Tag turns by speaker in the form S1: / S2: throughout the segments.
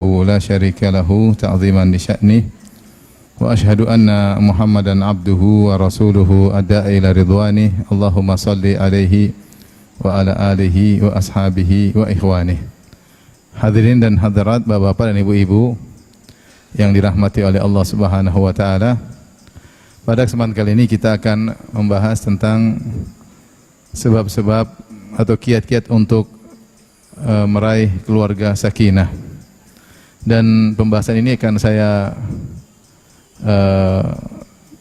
S1: لا شريك له تعظيما لشأنه وأشهد أن محمدا عبده ورسوله الداعي إلى رضوانه اللهم صل عليه وعلى آله وأصحابه وإخوانه. Hadirin dan hadirat, bapak-bapak dan ibu-ibu yang dirahmati oleh Allah Subhanahu wa taala. Pada kesempatan kali ini kita akan membahas tentang sebab-sebab atau kiat-kiat untuk meraih keluarga sakinah. Dan pembahasan ini akan saya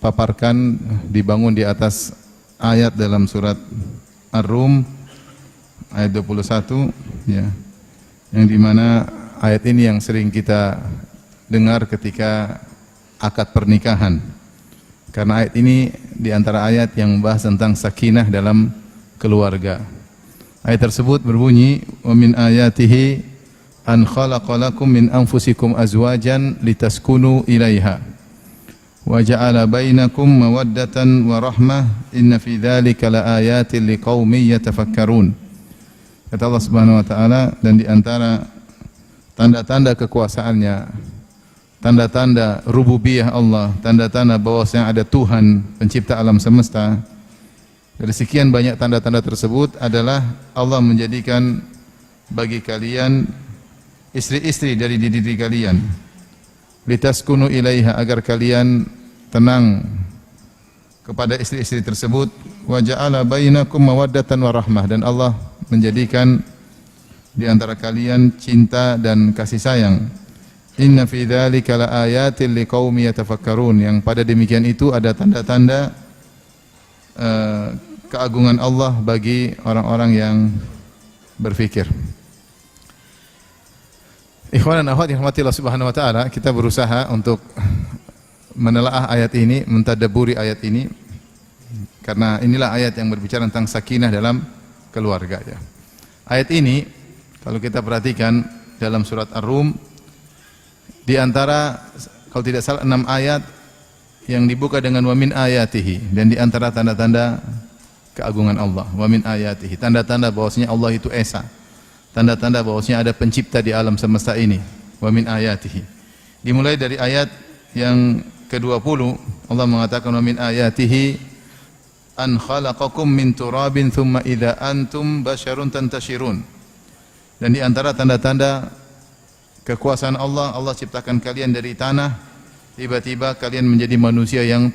S1: paparkan dibangun di atas ayat dalam surat Ar-Rum ayat 21 ya. Yang dimana ayat ini yang sering kita dengar ketika akad pernikahan. Karena ayat ini di antara ayat yang membahas tentang sakinah dalam keluarga. Ayat tersebut berbunyi, "Wa min ayatihi an khalaqalakum min anfusikum azwajan litaskunu ilaiha wa ja'ala bainakum mawaddatan wa rahmah inna fi dzalika laayatin liqaumin yatafakkarun." Kata Allah Subhanahu wa taala, dan di antara tanda-tanda kekuasaannya, tanda-tanda rububiyah Allah, tanda-tanda bahwasanya ada Tuhan pencipta alam semesta. Dari sekian banyak tanda-tanda tersebut adalah Allah menjadikan bagi kalian istri-istri dari diri kalian, litaskunu ilaiha, agar kalian tenang kepada istri-istri tersebut, wa ja'ala bainakum mawaddatan wa rahmah, dan Allah menjadikan di antara kalian cinta dan kasih sayang. Inna fi dzalika laayatin liqaumin yatafakkarun, yang pada demikian itu ada tanda-tanda keagungan Allah bagi orang-orang yang berfikir. Ikhwan dan akhwat yang dirahmati Allah Subhanahu wa taala, kita berusaha untuk menelaah ayat ini, mentadabburi ayat ini, karena inilah ayat yang berbicara tentang sakinah dalam keluarga ya. Ayat ini kalau kita perhatikan dalam surat Ar-Rum, di antara kalau tidak salah 6 ayat yang dibuka dengan wa min ayatihi, dan di antara tanda-tanda keagungan Allah, wa min ayatihi, tanda-tanda bahwasanya Allah itu esa, tanda-tanda bahwasanya ada pencipta di alam semesta ini, wa min ayatihi. Dimulai dari ayat yang ke-20, Allah mengatakan wa min ayatihi an khalaqakum min turabin thumma idza antum basyarun tantashirun. Dan di antara tanda-tanda kekuasaan Allah, Allah ciptakan kalian dari tanah, tiba-tiba kalian menjadi manusia yang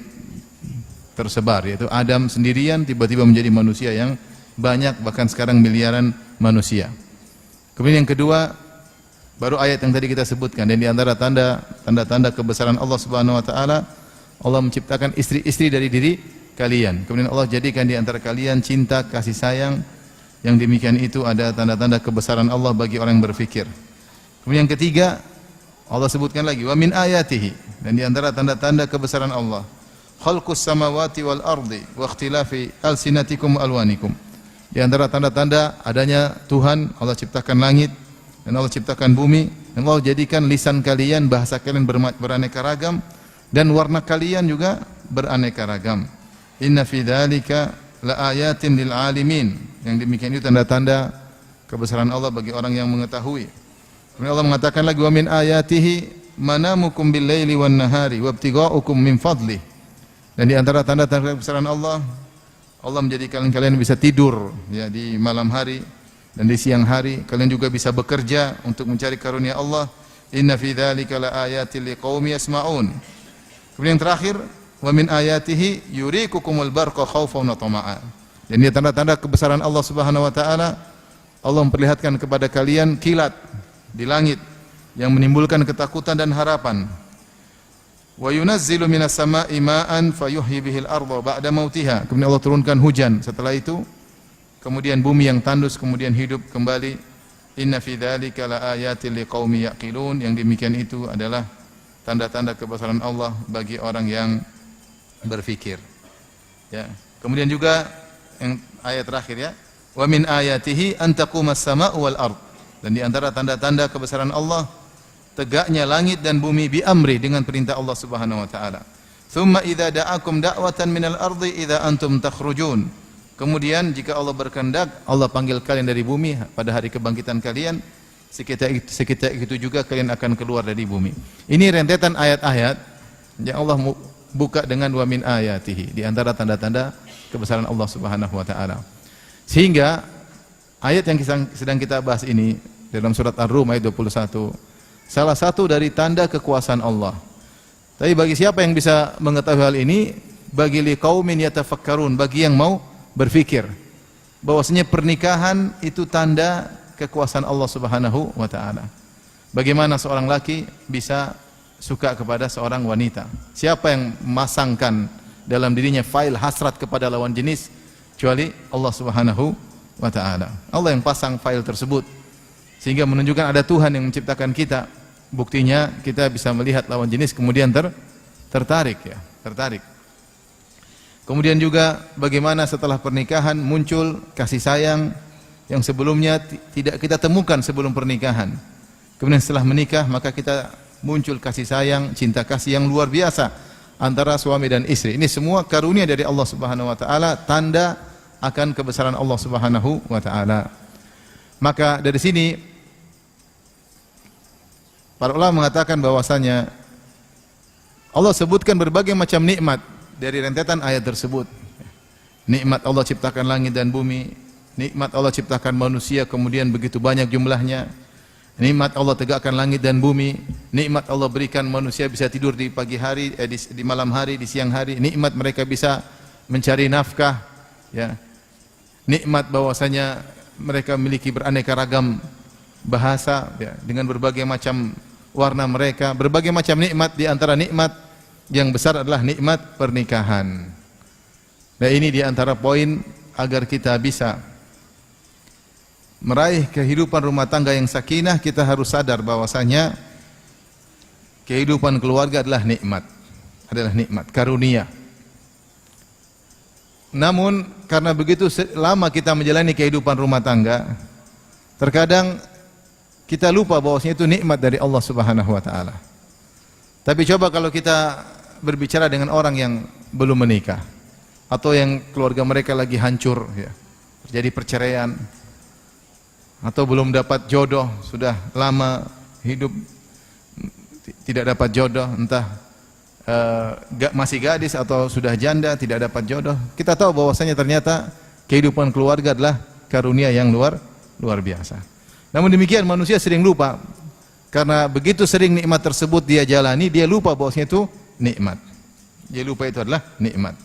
S1: tersebar, yaitu Adam sendirian tiba-tiba menjadi manusia yang banyak, bahkan sekarang miliaran manusia. Kemudian yang kedua, baru ayat yang tadi kita sebutkan, dan di antara tanda-tanda kebesaran Allah Subhanahu wa taala, Allah menciptakan istri-istri dari diri kalian. Kemudian Allah jadikan di antara kalian cinta, kasih sayang. Yang demikian itu ada tanda-tanda kebesaran Allah bagi orang yang berfikir. Kemudian yang ketiga, Allah sebutkan lagi wa min ayatihi, dan di antara tanda-tanda kebesaran Allah, khalqus samawati wal ardi wa ikhtilafi alsinatikum alwanikum. Di antara tanda-tanda adanya Tuhan, Allah ciptakan langit dan Allah ciptakan bumi, dan Allah jadikan lisan kalian, bahasa kalian beraneka ragam, dan warna kalian juga beraneka ragam. Inna fi dzalika laayatin lil alimin. Yang demikian itu tanda-tanda kebesaran Allah bagi orang yang mengetahui. Kemudian Allah mengatakan lagi wa min ayatihi manamukum bil laili wan nahari wabtigha'ukum min fadlih. Dan di antara tanda-tanda kebesaran Allah, Allah menjadikan kalian bisa tidur ya di malam hari, dan di siang hari kalian juga bisa bekerja untuk mencari karunia Allah. Inna fi dzalika laayatil liqaumin yasma'un. Kemudian yang terakhir, wa min ayatihi yurikukumul barqa khaufan wa tama'a. Dan ini tanda-tanda kebesaran Allah Subhanahu wa taala, Allah memperlihatkan kepada kalian kilat di langit yang menimbulkan ketakutan dan harapan. Wa yunazzilu minas sama'i ma'an fayuhyi bihil arda ba'da mautiha. Kemudian Allah turunkan hujan setelah itu, kemudian bumi yang tandus kemudian hidup kembali. Inna fi dzalika laayatil liqaumin yaqilun. Yang demikian itu adalah tanda-tanda kebesaran Allah bagi orang yang berfikir. Ya. Kemudian juga yang ayat terakhir ya, wa min ayatihi an taqumas sama'u wal ard. Dan di antara tanda-tanda kebesaran Allah, tegaknya langit dan bumi bi amri, dengan perintah Allah Subhanahu wa taala. Tsumma idza da'akum da'watan minal ardi idza antum takhrujun. Kemudian jika Allah berkehendak, Allah panggil kalian dari bumi pada hari kebangkitan kalian, seketika itu juga kalian akan keluar dari bumi. Ini rentetan ayat-ayat yang Allah buka dengan wa min ayatihi, di antara tanda-tanda kebesaran Allah Subhanahu wa taala. Sehingga ayat yang sedang kita bahas ini dalam surat Ar-Rum ayat 21, salah satu dari tanda kekuasaan Allah. Tapi bagi siapa yang bisa mengetahui hal ini? Bagi liqaumin yatafakkarun, bagi yang mau berfikir bahwasanya pernikahan itu tanda kekuasaan Allah Subhanahu wa taala. Bagaimana seorang laki bisa suka kepada seorang wanita? Siapa yang memasangkan dalam dirinya file hasrat kepada lawan jenis kecuali Allah Subhanahu wa taala. Allah yang pasang file tersebut sehingga menunjukkan ada Tuhan yang menciptakan kita. Buktinya kita bisa melihat lawan jenis kemudian tertarik ya, tertarik. Kemudian juga bagaimana setelah pernikahan muncul kasih sayang yang sebelumnya tidak kita temukan sebelum pernikahan. Kemudian setelah menikah maka kita muncul kasih sayang, cinta kasih yang luar biasa antara suami dan istri. Ini semua karunia dari Allah Subhanahu wa taala, tanda akan kebesaran Allah Subhanahu wa taala. Maka dari sini para ulama mengatakan bahwasanya Allah sebutkan berbagai macam nikmat dari rentetan ayat tersebut. Nikmat Allah ciptakan langit dan bumi, nikmat Allah ciptakan manusia kemudian begitu banyak jumlahnya. Nikmat Allah tegakkan langit dan bumi. Nikmat Allah berikan manusia bisa tidur di pagi hari, di malam hari, di siang hari. Nikmat mereka bisa mencari nafkah. Ya. Nikmat bahwasanya mereka memiliki beraneka ragam bahasa ya, dengan berbagai macam warna mereka. Berbagai macam nikmat, di antara nikmat yang besar adalah nikmat pernikahan. Nah ini di antara poin agar kita bisa meraih kehidupan rumah tangga yang sakinah, kita harus sadar bahwasanya kehidupan keluarga adalah nikmat, karunia. Namun karena begitu lama kita menjalani kehidupan rumah tangga, terkadang kita lupa bahwasanya itu nikmat dari Allah Subhanahu wa taala. Tapi coba kalau kita berbicara dengan orang yang belum menikah atau yang keluarga mereka lagi hancur ya, terjadi perceraian, atau belum dapat jodoh, sudah lama hidup tidak dapat jodoh, entah masih gadis atau sudah janda tidak dapat jodoh. Kita tahu bahwasanya ternyata kehidupan keluarga adalah karunia yang luar biasa. Namun demikian manusia sering lupa, karena begitu sering nikmat tersebut dia jalani, dia lupa bahwasanya itu nikmat. Dia lupa itu adalah nikmat.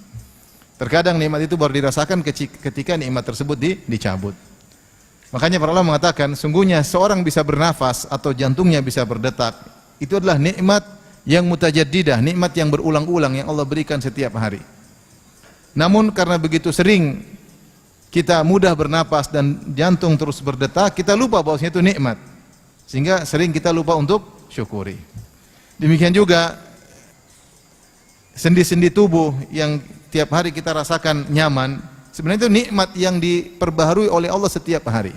S1: Terkadang nikmat itu baru dirasakan ketika nikmat tersebut dicabut. Makanya para ulama mengatakan, sungguhnya seorang bisa bernafas atau jantungnya bisa berdetak, itu adalah nikmat yang mutajaddidah, nikmat yang berulang-ulang yang Allah berikan setiap hari. Namun karena begitu sering kita mudah bernapas dan jantung terus berdetak, kita lupa bahwasanya itu nikmat. Sehingga sering kita lupa untuk syukuri. Demikian juga sendi-sendi tubuh yang tiap hari kita rasakan nyaman, sebenarnya itu nikmat yang diperbaharui oleh Allah setiap hari.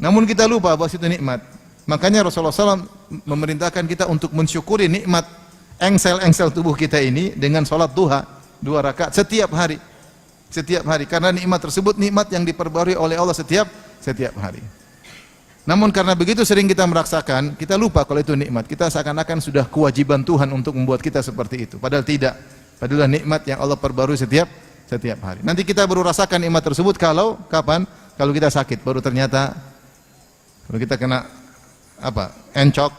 S1: Namun kita lupa bahwa itu nikmat. Makanya Rasulullah SAW memerintahkan kita untuk mensyukuri nikmat engsel-engsel tubuh kita ini dengan sholat duha 2 rakaat setiap hari. Setiap hari, karena nikmat tersebut nikmat yang diperbaharui oleh Allah setiap hari. Namun karena begitu sering kita merasakan, kita lupa kalau itu nikmat. Kita seakan-akan sudah kewajiban Tuhan untuk membuat kita seperti itu. Padahal tidak. Padahal nikmat yang Allah perbarui setiap hari. Nanti kita baru rasakan nikmat tersebut kalau kapan? Kalau kita sakit, baru ternyata kalau kita kena apa? Encok,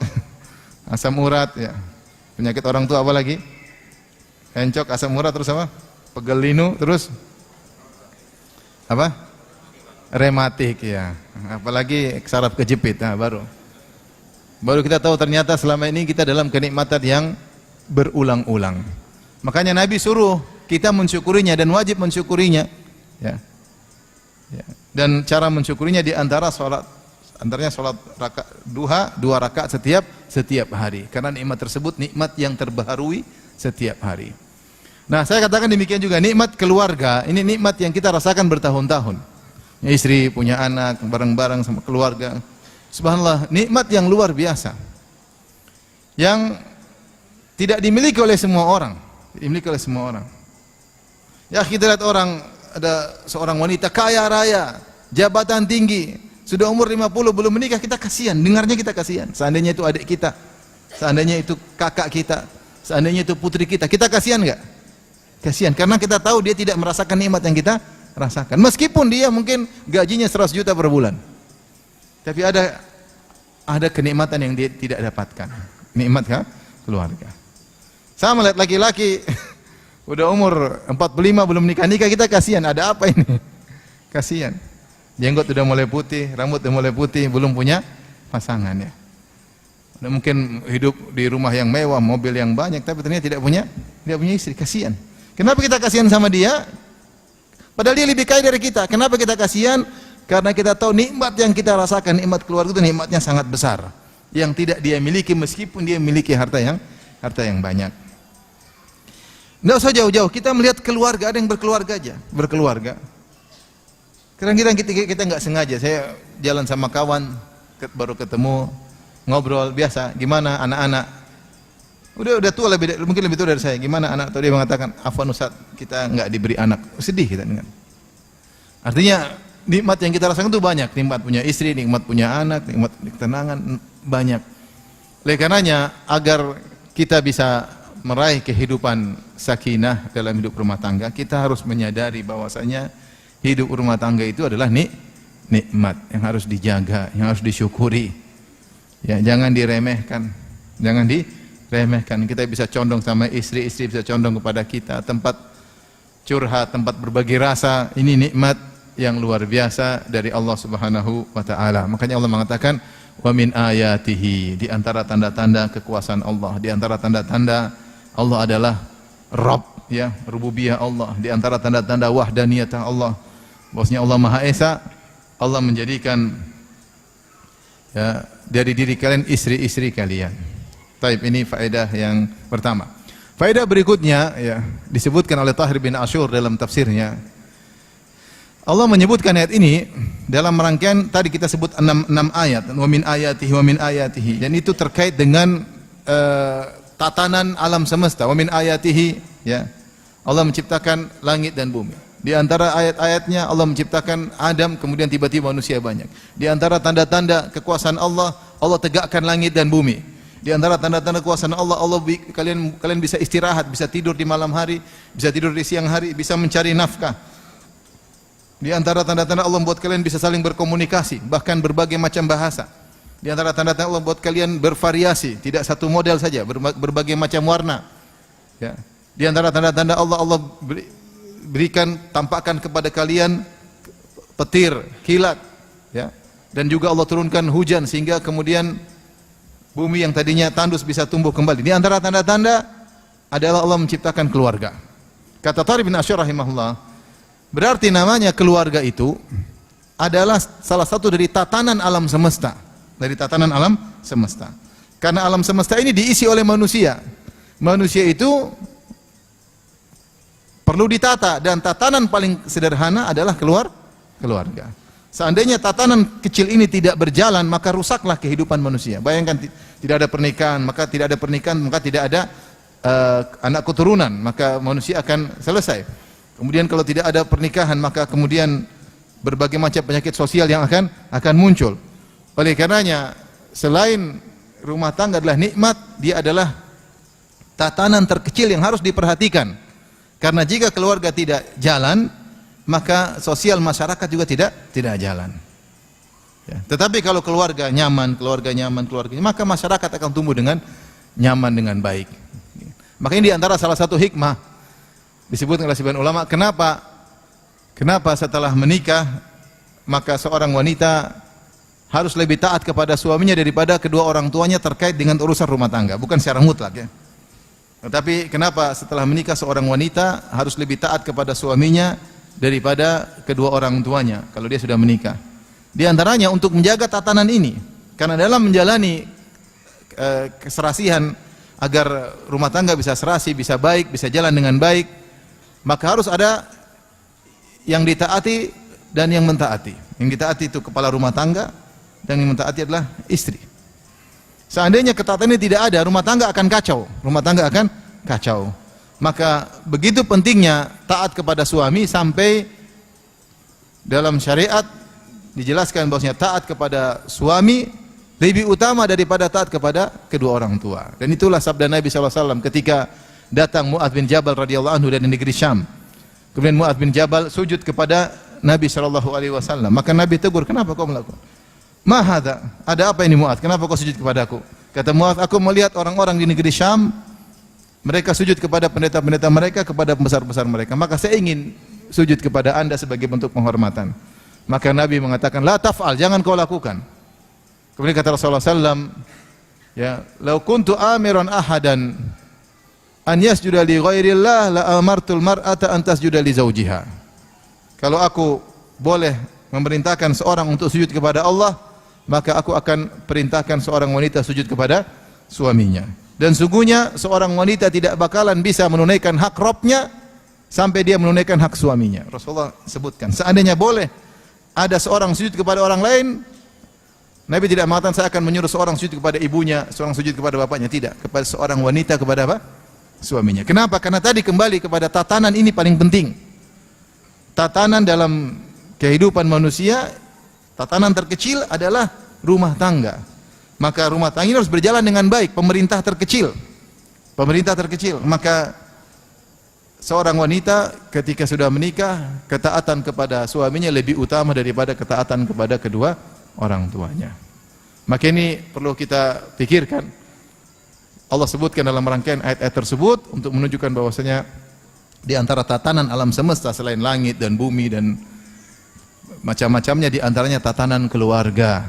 S1: asam urat ya. Penyakit orang tua apa lagi? Encok, asam urat, terus apa? Pegel linu, terus apa? Rematik ya. Apalagi saraf kejepit. Nah, baru kita tahu ternyata selama ini kita dalam kenikmatan yang berulang-ulang. Makanya Nabi suruh kita mensyukurinya dan wajib mensyukurinya ya. Ya. Dan cara mensyukurinya di antara antaranya salat duha 2 rakaat setiap hari, karena nikmat tersebut nikmat yang terbaharui setiap hari. Nah, saya katakan demikian juga nikmat keluarga, ini nikmat yang kita rasakan bertahun-tahun. Istri punya anak bareng-bareng sama keluarga. Subhanallah, nikmat yang luar biasa. Yang tidak dimiliki oleh semua orang. Dimiliki oleh semua orang. Ya, kita lihat orang, ada seorang wanita kaya raya, jabatan tinggi, sudah umur 50 belum menikah, kita kasihan, dengarnya kita kasihan. Seandainya itu adik kita, seandainya itu kakak kita, seandainya itu putri kita, kita kasihan enggak? Kasihan, karena kita tahu dia tidak merasakan nikmat yang kita rasakan. Meskipun dia mungkin gajinya 100 juta per bulan, tapi ada kenikmatan yang dia tidak dapatkan. Nikmat keluarga. Sama lihat laki-laki udah umur 45 belum nikah, kita kasihan. Ada apa ini? Kasihan. Jenggot udah mulai putih, rambut udah mulai putih, belum punya pasangan ya. Udah mungkin hidup di rumah yang mewah, mobil yang banyak, tapi ternyata tidak punya istri. Kasihan. Kenapa kita kasihan sama dia? Padahal dia lebih kaya dari kita. Kenapa kita kasihan? Karena kita tahu nikmat yang kita rasakan, nikmat keluarga itu nikmatnya sangat besar, yang tidak dia miliki meskipun dia memiliki harta yang banyak. Tidak usah jauh-jauh, kita melihat keluarga, ada yang berkeluarga aja, berkeluarga. Kadang-kadang kita nggak sengaja, saya jalan sama kawan, baru ketemu, ngobrol biasa, gimana anak-anak? Udah tua, mungkin lebih tua dari saya. Gimana anak? Atau dia mengatakan, "Afwan Ustaz, kita nggak diberi anak." Sedih kita dengar. Artinya nikmat yang kita rasakan itu banyak, nikmat punya istri, nikmat punya anak, nikmat ketenangan banyak. Oleh karenanya, agar kita bisa meraih kehidupan sakinah dalam hidup rumah tangga, kita harus menyadari bahwasanya hidup rumah tangga itu adalah nikmat yang harus dijaga, yang harus disyukuri. Ya, jangan diremehkan. Jangan diremehkan. Kita bisa condong sama istri bisa condong kepada kita, tempat curhat, tempat berbagi rasa. Ini nikmat yang luar biasa dari Allah Subhanahu wa taala. Makanya Allah mengatakan, "Wa min ayatihi", di antara tanda-tanda kekuasaan Allah, di antara tanda-tanda Allah adalah Rabb, ya, rububiyah Allah, di antara tanda-tanda wahdaniyah Allah, bahwasanya Allah Maha Esa. Allah menjadikan ya dari diri kalian istri-istri kalian. Taib, ini faedah yang pertama. Faedah berikutnya ya disebutkan oleh Tahir bin Ashur dalam tafsirnya. Allah menyebutkan ayat ini dalam rangkaian tadi kita sebut 6 ayat, wa min ayatihi, dan itu terkait dengan tatanan alam semesta. Wa min ayatihi, ya, Allah menciptakan langit dan bumi. Di antara ayat-ayatnya Allah menciptakan Adam, kemudian tiba-tiba manusia banyak. Di antara tanda-tanda kekuasaan Allah, Allah tegakkan langit dan bumi. Di antara tanda-tanda kekuasaan Allah, kalian bisa istirahat, bisa tidur di malam hari, bisa tidur di siang hari, bisa mencari nafkah. Di antara tanda-tanda Allah membuat kalian bisa saling berkomunikasi, bahkan berbagai macam bahasa. Di antara tanda-tanda Allah membuat kalian bervariasi, tidak satu model saja, berbagai macam warna. Ya. Di antara tanda-tanda Allah berikan, tampakkan kepada kalian petir, kilat, ya. Dan juga Allah turunkan hujan sehingga kemudian bumi yang tadinya tandus bisa tumbuh kembali. Di antara tanda-tanda adalah Allah menciptakan keluarga. Kata Tharib bin Ashur rahimahullah, berarti namanya keluarga itu adalah salah satu dari tatanan alam semesta, dari tatanan alam semesta. Karena alam semesta ini diisi oleh manusia. Manusia itu perlu ditata, dan tatanan paling sederhana adalah keluarga. Seandainya tatanan kecil ini tidak berjalan, maka rusaklah kehidupan manusia. Bayangkan tidak ada pernikahan, maka tidak ada anak keturunan, maka manusia akan selesai. Kemudian kalau tidak ada pernikahan, maka kemudian berbagai macam penyakit sosial yang akan muncul. Oleh karenanya, selain rumah tangga adalah nikmat, dia adalah tatanan terkecil yang harus diperhatikan. Karena jika keluarga tidak jalan, maka sosial masyarakat juga tidak jalan. Ya. Tetapi kalau keluarga nyaman, maka masyarakat akan tumbuh dengan nyaman, dengan baik. Makanya di antara salah satu hikmah disebutkan oleh sebagian ulama, kenapa setelah menikah maka seorang wanita harus lebih taat kepada suaminya daripada kedua orang tuanya terkait dengan urusan rumah tangga, bukan secara mutlak ya. Tetapi kenapa setelah menikah seorang wanita harus lebih taat kepada suaminya daripada kedua orang tuanya kalau dia sudah menikah? Di antaranya untuk menjaga tatanan ini, karena dalam menjalani keserasihan agar rumah tangga bisa serasi, bisa baik, bisa jalan dengan baik, maka harus ada yang ditaati dan yang mentaati. Yang ditaati itu kepala rumah tangga, dan yang mentaati adalah istri. Seandainya ketatanan ini tidak ada, rumah tangga akan kacau. Maka begitu pentingnya taat kepada suami sampai dalam syariat dijelaskan bahwasanya taat kepada suami lebih utama daripada taat kepada kedua orang tua. Dan itulah sabda Nabi SAW ketika datang Mu'adz bin Jabal radhiyallahu anhu dari negeri Syam. Kemudian Mu'adz bin Jabal sujud kepada Nabi SAW. Maka Nabi tegur, kenapa kau melakukan? Ma hadza? Ada apa ini Mu'adz? Kenapa kau sujud kepadaku? Kata Mu'adz, aku melihat orang-orang di negeri Syam, mereka sujud kepada pendeta-pendeta mereka, kepada pembesar-besar mereka. Maka saya ingin sujud kepada anda sebagai bentuk penghormatan. Maka Nabi mengatakan, la taf'al, jangan kau lakukan. Kemudian kata Rasulullah SAW, ya, lau kuntu amiran ahadan an yasjuda li ghairillah la amartul mar'ata an tasjuda li zawjiha. Kalau aku boleh memerintahkan seorang untuk sujud kepada Allah, maka aku akan perintahkan seorang wanita sujud kepada suaminya. Dan sungguhnya seorang wanita tidak bakalan bisa menunaikan hak Rabbnya sampai dia menunaikan hak suaminya. Rasulullah sebutkan, seandainya boleh ada seorang sujud kepada orang lain, Nabi tidak mengatakan saya akan menyuruh seorang sujud kepada ibunya, seorang sujud kepada bapaknya, tidak. Kepada seorang wanita kepada apa? Suaminya. Kenapa? Karena tadi kembali kepada tatanan ini paling penting. Tatanan dalam kehidupan manusia, tatanan terkecil adalah rumah tangga. Maka rumah tangga ini harus berjalan dengan baik. Pemerintah terkecil. Maka seorang wanita ketika sudah menikah, ketaatan kepada suaminya lebih utama daripada ketaatan kepada kedua orang tuanya. Maka ini perlu kita pikirkan. Allah sebutkan dalam rangkaian ayat-ayat tersebut untuk menunjukkan bahwasanya di antara tatanan alam semesta selain langit dan bumi dan macam-macamnya, di antaranya tatanan keluarga.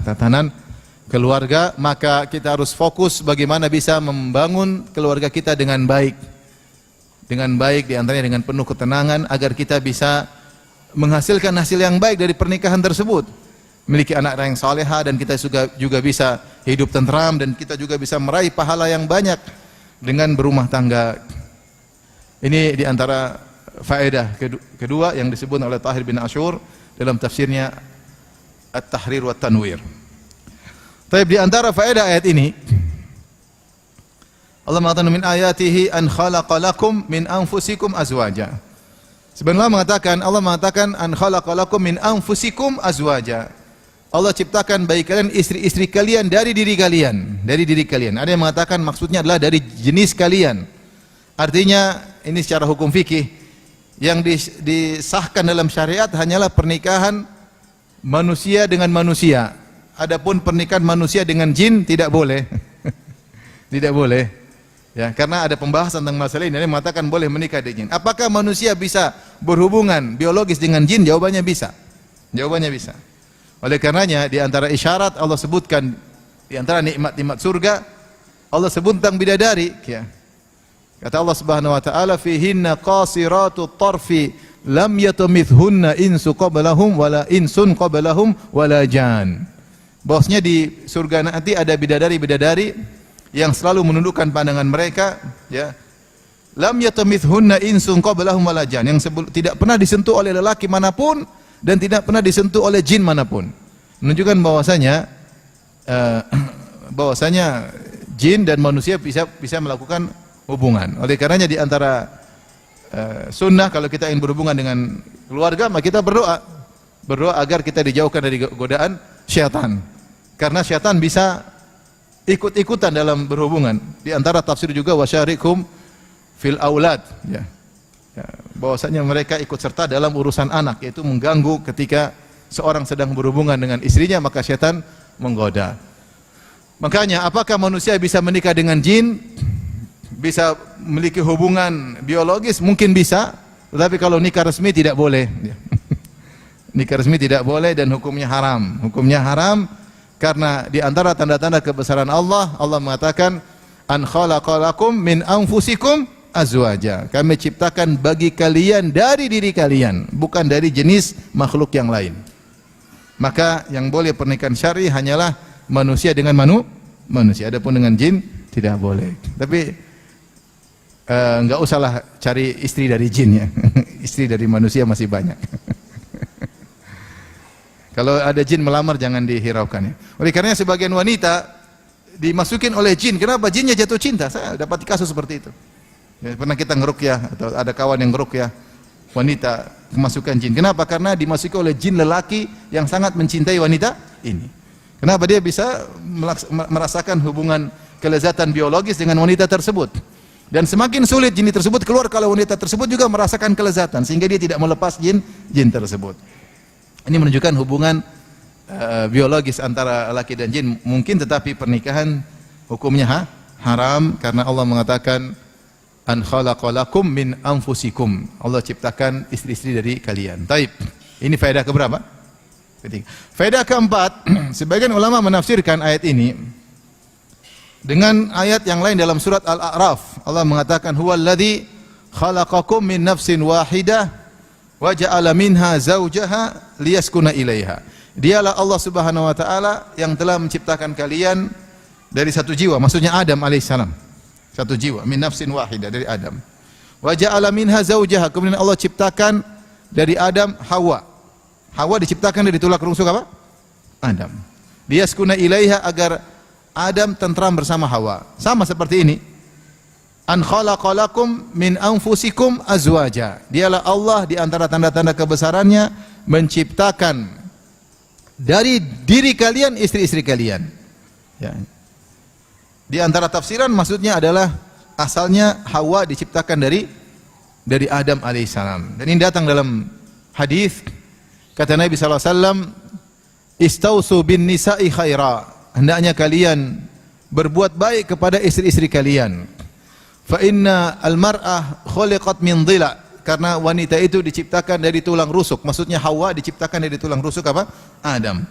S1: Maka kita harus fokus bagaimana bisa membangun keluarga kita dengan baik. Di antaranya dengan penuh ketenangan agar kita bisa menghasilkan hasil yang baik dari pernikahan tersebut. Memiliki anak yang salehah dan kita juga bisa hidup tentram dan kita juga bisa meraih pahala yang banyak dengan berumah tangga. Ini di antara faedah kedua yang disebut oleh Tahir bin Ashur dalam tafsirnya At-Tahrir wa Tanwir. Tapi di antara faedah ayat ini, Allah mengatakan min ayatihi an khalaqalakum min anfusikum azwaja. Sebenarnya Allah mengatakan an khalaqalakum min anfusikum azwaja. Allah ciptakan bagi kalian istri-istri kalian dari diri kalian. Ada yang mengatakan maksudnya adalah dari jenis kalian. Artinya ini secara hukum fikih yang disahkan dalam syariat hanyalah pernikahan manusia dengan manusia. Adapun pernikahan manusia dengan jin tidak boleh. Tidak boleh. Ya, karena ada pembahasan tentang masalah ini. Ada yang mengatakan boleh menikah dengan jin. Apakah manusia bisa berhubungan biologis dengan jin? Jawabannya bisa. Oleh karenanya di antara isyarat Allah sebutkan, di antara nikmat-nikmat surga Allah sebut tentang bidadari, ya. Kata Allah Subhanahu wa taala, fihinna qasiratut tarfi lam yatamithunna insu qablahum wala insun qablahum wala jan. Bahwasanya di surga nanti ada bidadari-bidadari yang selalu menundukkan pandangan mereka, ya. Lam yatamithunna insun qablahum wala jan, yang tidak pernah disentuh oleh lelaki manapun dan tidak pernah disentuh oleh jin manapun. Menunjukkan bahwasanya jin dan manusia bisa melakukan hubungan. Oleh karenanya di antara sunnah kalau kita ingin berhubungan dengan keluarga, maka kita berdoa agar kita dijauhkan dari godaan syaitan. Karena syaitan bisa ikut-ikutan dalam berhubungan. Di antara tafsir juga wasyarikum fil aulad, ya. Ya, bahwasanya mereka ikut serta dalam urusan anak, yaitu mengganggu ketika seorang sedang berhubungan dengan istrinya, maka syaitan menggoda. Makanya apakah manusia bisa menikah dengan jin? Bisa memiliki hubungan biologis? Mungkin bisa, tetapi kalau nikah resmi tidak boleh. Nikah resmi tidak boleh dan hukumnya haram. Hukumnya haram karena di antara tanda-tanda kebesaran Allah, Allah mengatakan an khalaqalakum min anfusikum azwaja. Kami ciptakan bagi kalian dari diri kalian, bukan dari jenis makhluk yang lain. Maka yang boleh pernikahan syar'i hanyalah manusia dengan manusia. Adapun dengan jin tidak boleh. Tapi enggak usahlah cari istri dari jin, ya. Istri dari manusia masih banyak. Kalau ada jin melamar jangan dihiraukan, ya. Oleh karenanya sebagian wanita dimasukin oleh jin. Kenapa? Jinnya jatuh cinta. Saya dapat kasus seperti itu. Ya, pernah kita ngeruqyah atau ada kawan yang ngeruqyah wanita kemasukan jin. Kenapa? Karena dimasuki oleh jin lelaki yang sangat mencintai wanita ini. Kenapa dia bisa merasakan hubungan kelezatan biologis dengan wanita tersebut? Dan semakin sulit jin tersebut keluar kalau wanita tersebut juga merasakan kelezatan, sehingga dia tidak melepas jin tersebut. Ini menunjukkan hubungan biologis antara laki dan jin mungkin, tetapi pernikahan hukumnya haram karena Allah mengatakan an khalaqalakum min anfusikum. Allah ciptakan istri-istri dari kalian. Taib. Ini faedah keberapa? Ketiga. Faedah keempat, sebagian ulama menafsirkan ayat ini dengan ayat yang lain dalam surat Al-A'raf. Allah mengatakan huwallazi khalaqakum min nafsin wahidah wa ja'ala minha zawjaha liyaskuna ilaiha. Dialah Allah Subhanahu wa taala yang telah menciptakan kalian dari satu jiwa, maksudnya Adam alaihissalam. Satu jiwa, min nafsin wahidah, dari Adam. Wa ja'ala minha zawjaha, kemudian Allah ciptakan dari Adam Hawa. Hawa diciptakan dari tulang rusuk apa? Adam. Liyaskuna ilaiha, agar Adam tentram bersama Hawa. Sama seperti ini. An khalaqalakum min anfusikum azwaja. Dialah Allah di antara tanda-tanda kebesarannya menciptakan dari diri kalian istri-istri kalian. Ya. Di antara tafsiran maksudnya adalah asalnya Hawa diciptakan dari Adam alaihissalam. Dan ini datang dalam hadis, kata Nabi sallallahu alaihi wasallam, "Istausu bin nisa'i khaira." Hendaknya kalian berbuat baik kepada istri-istri kalian. Fa inna al-mar'ah khuliqat min dhila, karena wanita itu diciptakan dari tulang rusuk. Maksudnya Hawa diciptakan dari tulang rusuk apa? Adam.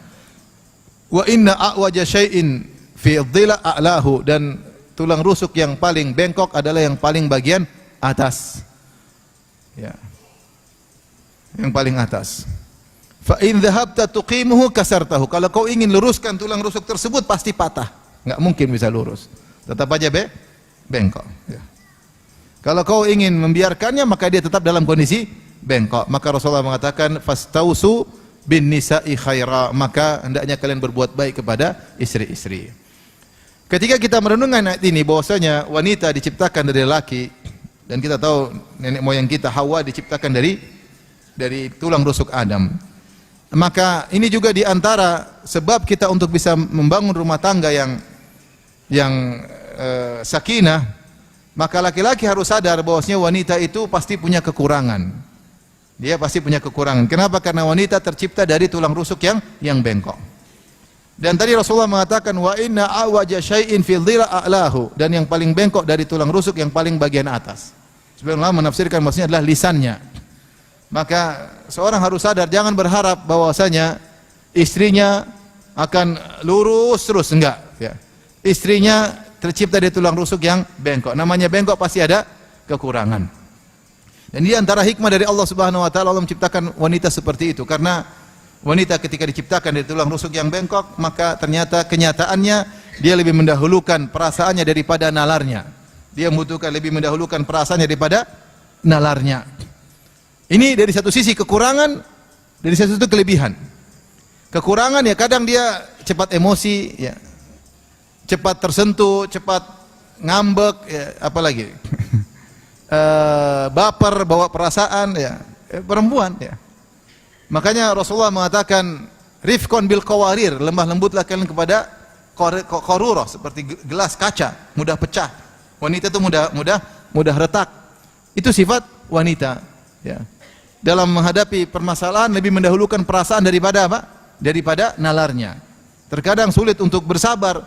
S1: Wa inna a'waja syai'in fi dhila a'lahu, dan tulang rusuk yang paling bengkok adalah yang paling bagian atas. Ya. Yang paling atas. Fa in dhahabta tuqimuhu kasartahu. Kalau kau ingin luruskan tulang rusuk tersebut pasti patah. Enggak mungkin bisa lurus. Tetap aja bengkok. Ya. Kalau kau ingin membiarkannya maka dia tetap dalam kondisi bengkok. Maka Rasulullah mengatakan fastausu bin nisa'i khaira, maka hendaknya kalian berbuat baik kepada istri-istri. Ketika kita merenungkan ayat ini bahwasanya wanita diciptakan dari laki, dan kita tahu nenek moyang kita Hawa diciptakan dari tulang rusuk Adam. Maka ini juga di antara sebab kita untuk bisa membangun rumah tangga yang sakinah. Maka laki-laki harus sadar bahwasanya wanita itu pasti punya kekurangan. Dia pasti punya kekurangan. Kenapa? Karena wanita tercipta dari tulang rusuk yang bengkok. Dan tadi Rasulullah mengatakan wa inna awaja syai'in fil dhila a'lahu, dan yang paling bengkok dari tulang rusuk yang paling bagian atas. Sebagian ulama menafsirkan maksudnya adalah lisannya. Maka seorang harus sadar, jangan berharap bahwasanya istrinya akan lurus terus, enggak, ya. Istrinya tercipta dari tulang rusuk yang bengkok. Namanya bengkok pasti ada kekurangan. Dan di antara hikmah dari Allah Subhanahu wa taala, Allah menciptakan wanita seperti itu, karena wanita ketika diciptakan dari tulang rusuk yang bengkok, maka ternyata kenyataannya dia lebih mendahulukan perasaannya daripada nalarnya. Dia membutuhkan lebih mendahulukan perasaannya daripada nalarnya. Ini dari satu sisi kekurangan, dari satu sisi kelebihan. Kekurangan ya kadang dia cepat emosi, ya, cepat tersentuh, cepat ngambek, ya, apalagi baper, bawa perasaan, ya, perempuan, ya. Makanya Rasulullah mengatakan rifqon bil qawarir, lemah lembutlah kalian kepada qarurah, seperti gelas kaca, mudah pecah. Wanita itu mudah retak. Itu sifat wanita, ya. Dalam menghadapi permasalahan lebih mendahulukan perasaan daripada apa? Daripada nalarnya. Terkadang sulit untuk bersabar.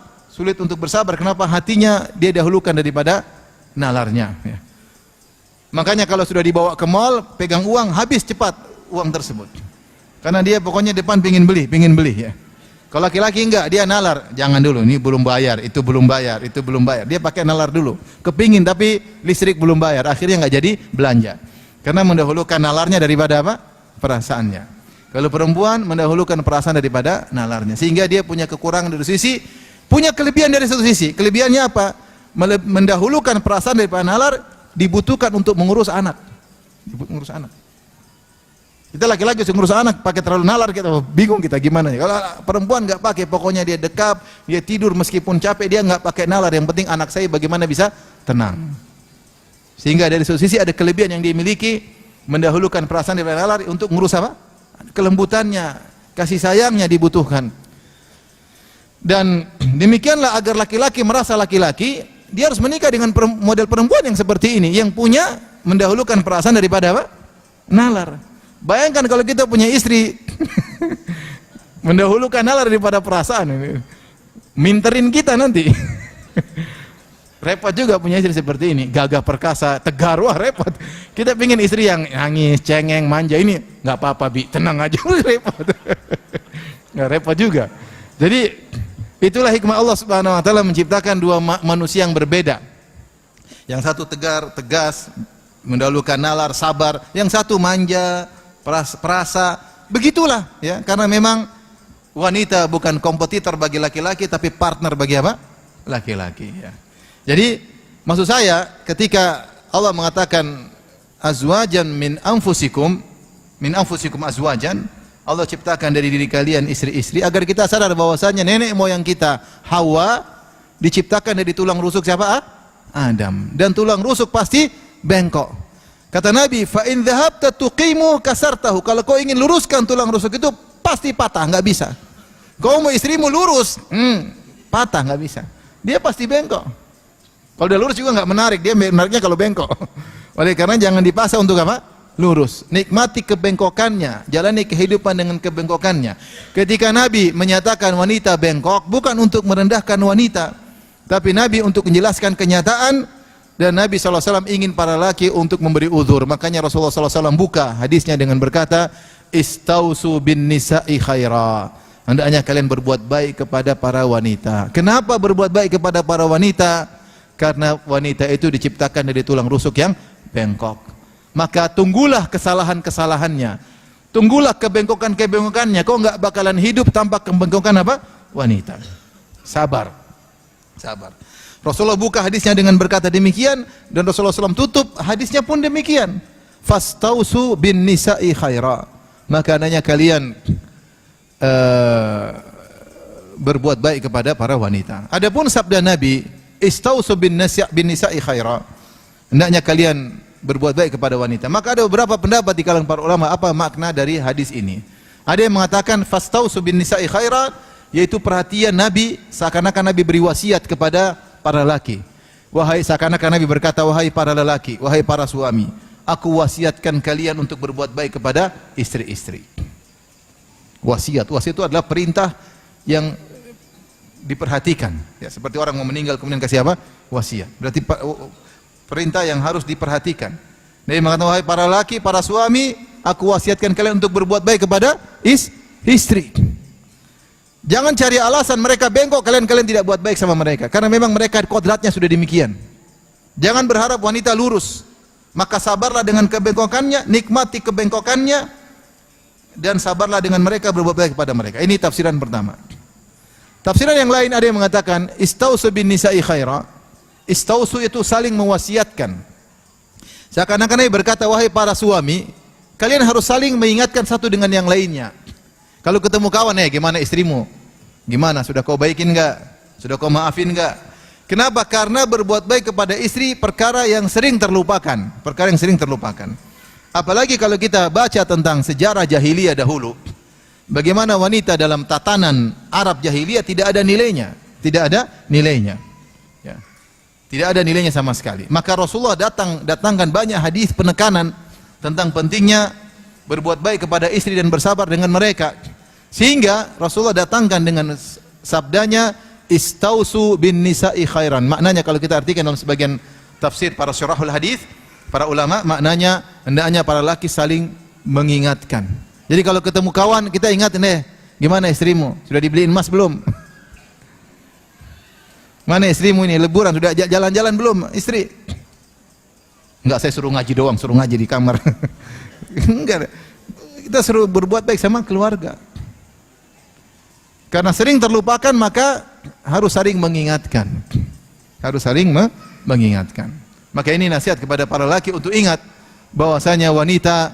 S1: Kenapa? Hatinya dia dahulukan daripada nalarnya, ya. Makanya kalau sudah dibawa ke mall, pegang uang, habis cepat uang tersebut. Karena dia pokoknya depan pingin beli, ya. Kalau laki-laki enggak, dia nalar, jangan dulu, ini belum bayar, itu belum bayar. Dia pakai nalar dulu. Kepingin tapi listrik belum bayar, akhirnya enggak jadi belanja. Karena mendahulukan nalarnya daripada apa? Perasaannya. Kalau perempuan mendahulukan perasaan daripada nalarnya, sehingga dia punya kekurangan dari sisi, punya kelebihan dari satu sisi. Kelebihannya apa? Mendahulukan perasaan daripada nalar, dibutuhkan untuk mengurus anak. Kita laki-laki ngurus anak pakai terlalu nalar, kita bingung kita gimana ya. Kalau perempuan nggak pakai, pokoknya dia dekap, dia tidur meskipun capek, dia nggak pakai nalar. Yang penting anak saya bagaimana bisa tenang. Sehingga dari satu sisi ada kelebihan yang dia miliki, mendahulukan perasaan daripada nalar untuk ngurus apa? Kelembutannya, kasih sayangnya dibutuhkan. Dan demikianlah agar laki-laki merasa laki-laki, dia harus menikah dengan model perempuan yang seperti ini, yang punya mendahulukan perasaan daripada apa? Nalar. Bayangkan kalau kita punya istri mendahulukan nalar daripada perasaan, minterin kita nanti. Repot juga punya istri seperti ini, gagah perkasa, tegar, wah repot. Kita pingin istri yang nangis, cengeng, manja, ini nggak apa-apa bi, tenang aja, repot. Nggak repot juga. Jadi itulah hikmah Allah Subhanahu Wa Taala menciptakan dua manusia yang berbeda. Yang satu tegar, tegas, mendahulukan nalar, sabar. Yang satu manja, perasa. Begitulah, ya, karena memang wanita bukan kompetitor bagi laki-laki, tapi partner bagi apa? Laki-laki. Ya. Jadi maksud saya ketika Allah mengatakan azwajan min anfusikum azwajan, Allah ciptakan dari diri kalian istri-istri agar kita sadar bahwasanya nenek moyang kita Hawa diciptakan dari tulang rusuk siapa? Adam. Dan tulang rusuk pasti bengkok. Kata Nabi, fa in dhahabta tuqimu kasartahu. Kalau kau ingin luruskan tulang rusuk itu pasti patah, enggak bisa. Kau mau istrimu lurus, patah, enggak bisa. Dia pasti bengkok. Kalau dia lurus juga enggak menarik, dia menariknya kalau bengkok. Oleh karena jangan dipaksa untuk apa? Lurus. Nikmati kebengkokannya, jalani kehidupan dengan kebengkokannya. Ketika Nabi menyatakan wanita bengkok, bukan untuk merendahkan wanita, tapi Nabi untuk menjelaskan kenyataan, dan Nabi SAW ingin para laki untuk memberi uzur. Makanya Rasulullah SAW buka hadisnya dengan berkata, istausu bin nisa'i khaira. Hendaknya kalian berbuat baik kepada para wanita. Kenapa berbuat baik kepada para wanita? Karena wanita itu diciptakan dari tulang rusuk yang bengkok. Maka tunggulah kesalahan-kesalahannya, tunggulah kebengkokan-kebengkokannya. Kau enggak bakalan hidup tanpa kebengkokan apa? Wanita. Sabar. Sabar. Rasulullah buka hadisnya dengan berkata demikian, dan Rasulullah SAW tutup hadisnya pun demikian. Fastausu bin nisa'i khaira. Maka hendaknya kalian berbuat baik kepada para wanita. Adapun sabda Nabi, istausu bin nisa'i khaira. Hendaknya kalian berbuat baik kepada wanita. Maka ada beberapa pendapat di kalangan para ulama apa makna dari hadis ini. Ada yang mengatakan fastausu bin nisa'i khaira, yaitu perhatian Nabi seakan-akan Nabi beri wasiat kepada para laki. Wahai, seakan-akan Nabi berkata, wahai para lelaki, wahai para suami, aku wasiatkan kalian untuk berbuat baik kepada istri-istri. Wasiat itu adalah perintah yang diperhatikan. Ya, seperti orang mau meninggal kemudian kasih apa? Wasiat. Berarti perintah yang harus diperhatikan. Nabi mengatakan, wahai para laki, para suami, aku wasiatkan kalian untuk berbuat baik kepada istri. Jangan cari alasan mereka bengkok, kalian tidak buat baik sama mereka. Karena memang mereka kodratnya sudah demikian. Jangan berharap wanita lurus. Maka sabarlah dengan kebengkokannya, nikmati kebengkokannya, dan sabarlah dengan mereka, berbuat baik kepada mereka. Ini tafsiran pertama. Tafsiran yang lain ada yang mengatakan, istausu bin nisa'i khaira. Istausu itu saling mewasiatkan. Seakan-akan Nabi berkata, wahai para suami, kalian harus saling mengingatkan satu dengan yang lainnya. Kalau ketemu kawan, gimana istrimu? Gimana? Sudah kau baikin enggak? Sudah kau maafin enggak? Kenapa? Karena berbuat baik kepada istri perkara yang sering terlupakan. Perkara yang sering terlupakan. Apalagi kalau kita baca tentang sejarah jahiliyah dahulu, bagaimana wanita dalam tatanan Arab jahiliyah tidak ada nilainya. Tidak ada nilainya. Ya. Tidak ada nilainya sama sekali. Maka Rasulullah datangkan banyak hadis penekanan tentang pentingnya berbuat baik kepada istri dan bersabar dengan mereka. Sehingga Rasulullah datangkan dengan sabdanya, istausu bin nisa'i khairan. Maknanya kalau kita artikan dalam sebagian tafsir para syurahul hadis, para ulama, maknanya hendaknya para laki saling mengingatkan. Jadi kalau ketemu kawan, kita ingatin, gimana istrimu? Sudah dibeliin emas belum? Mana istrimu ini? Leburan sudah jalan-jalan belum? Istri? Enggak, saya suruh ngaji doang, suruh ngaji di kamar. Enggak. Kita suruh berbuat baik sama keluarga. Karena sering terlupakan, maka harus saling mengingatkan. Harus saling mengingatkan. Maka ini nasihat kepada para laki untuk ingat bahwasanya wanita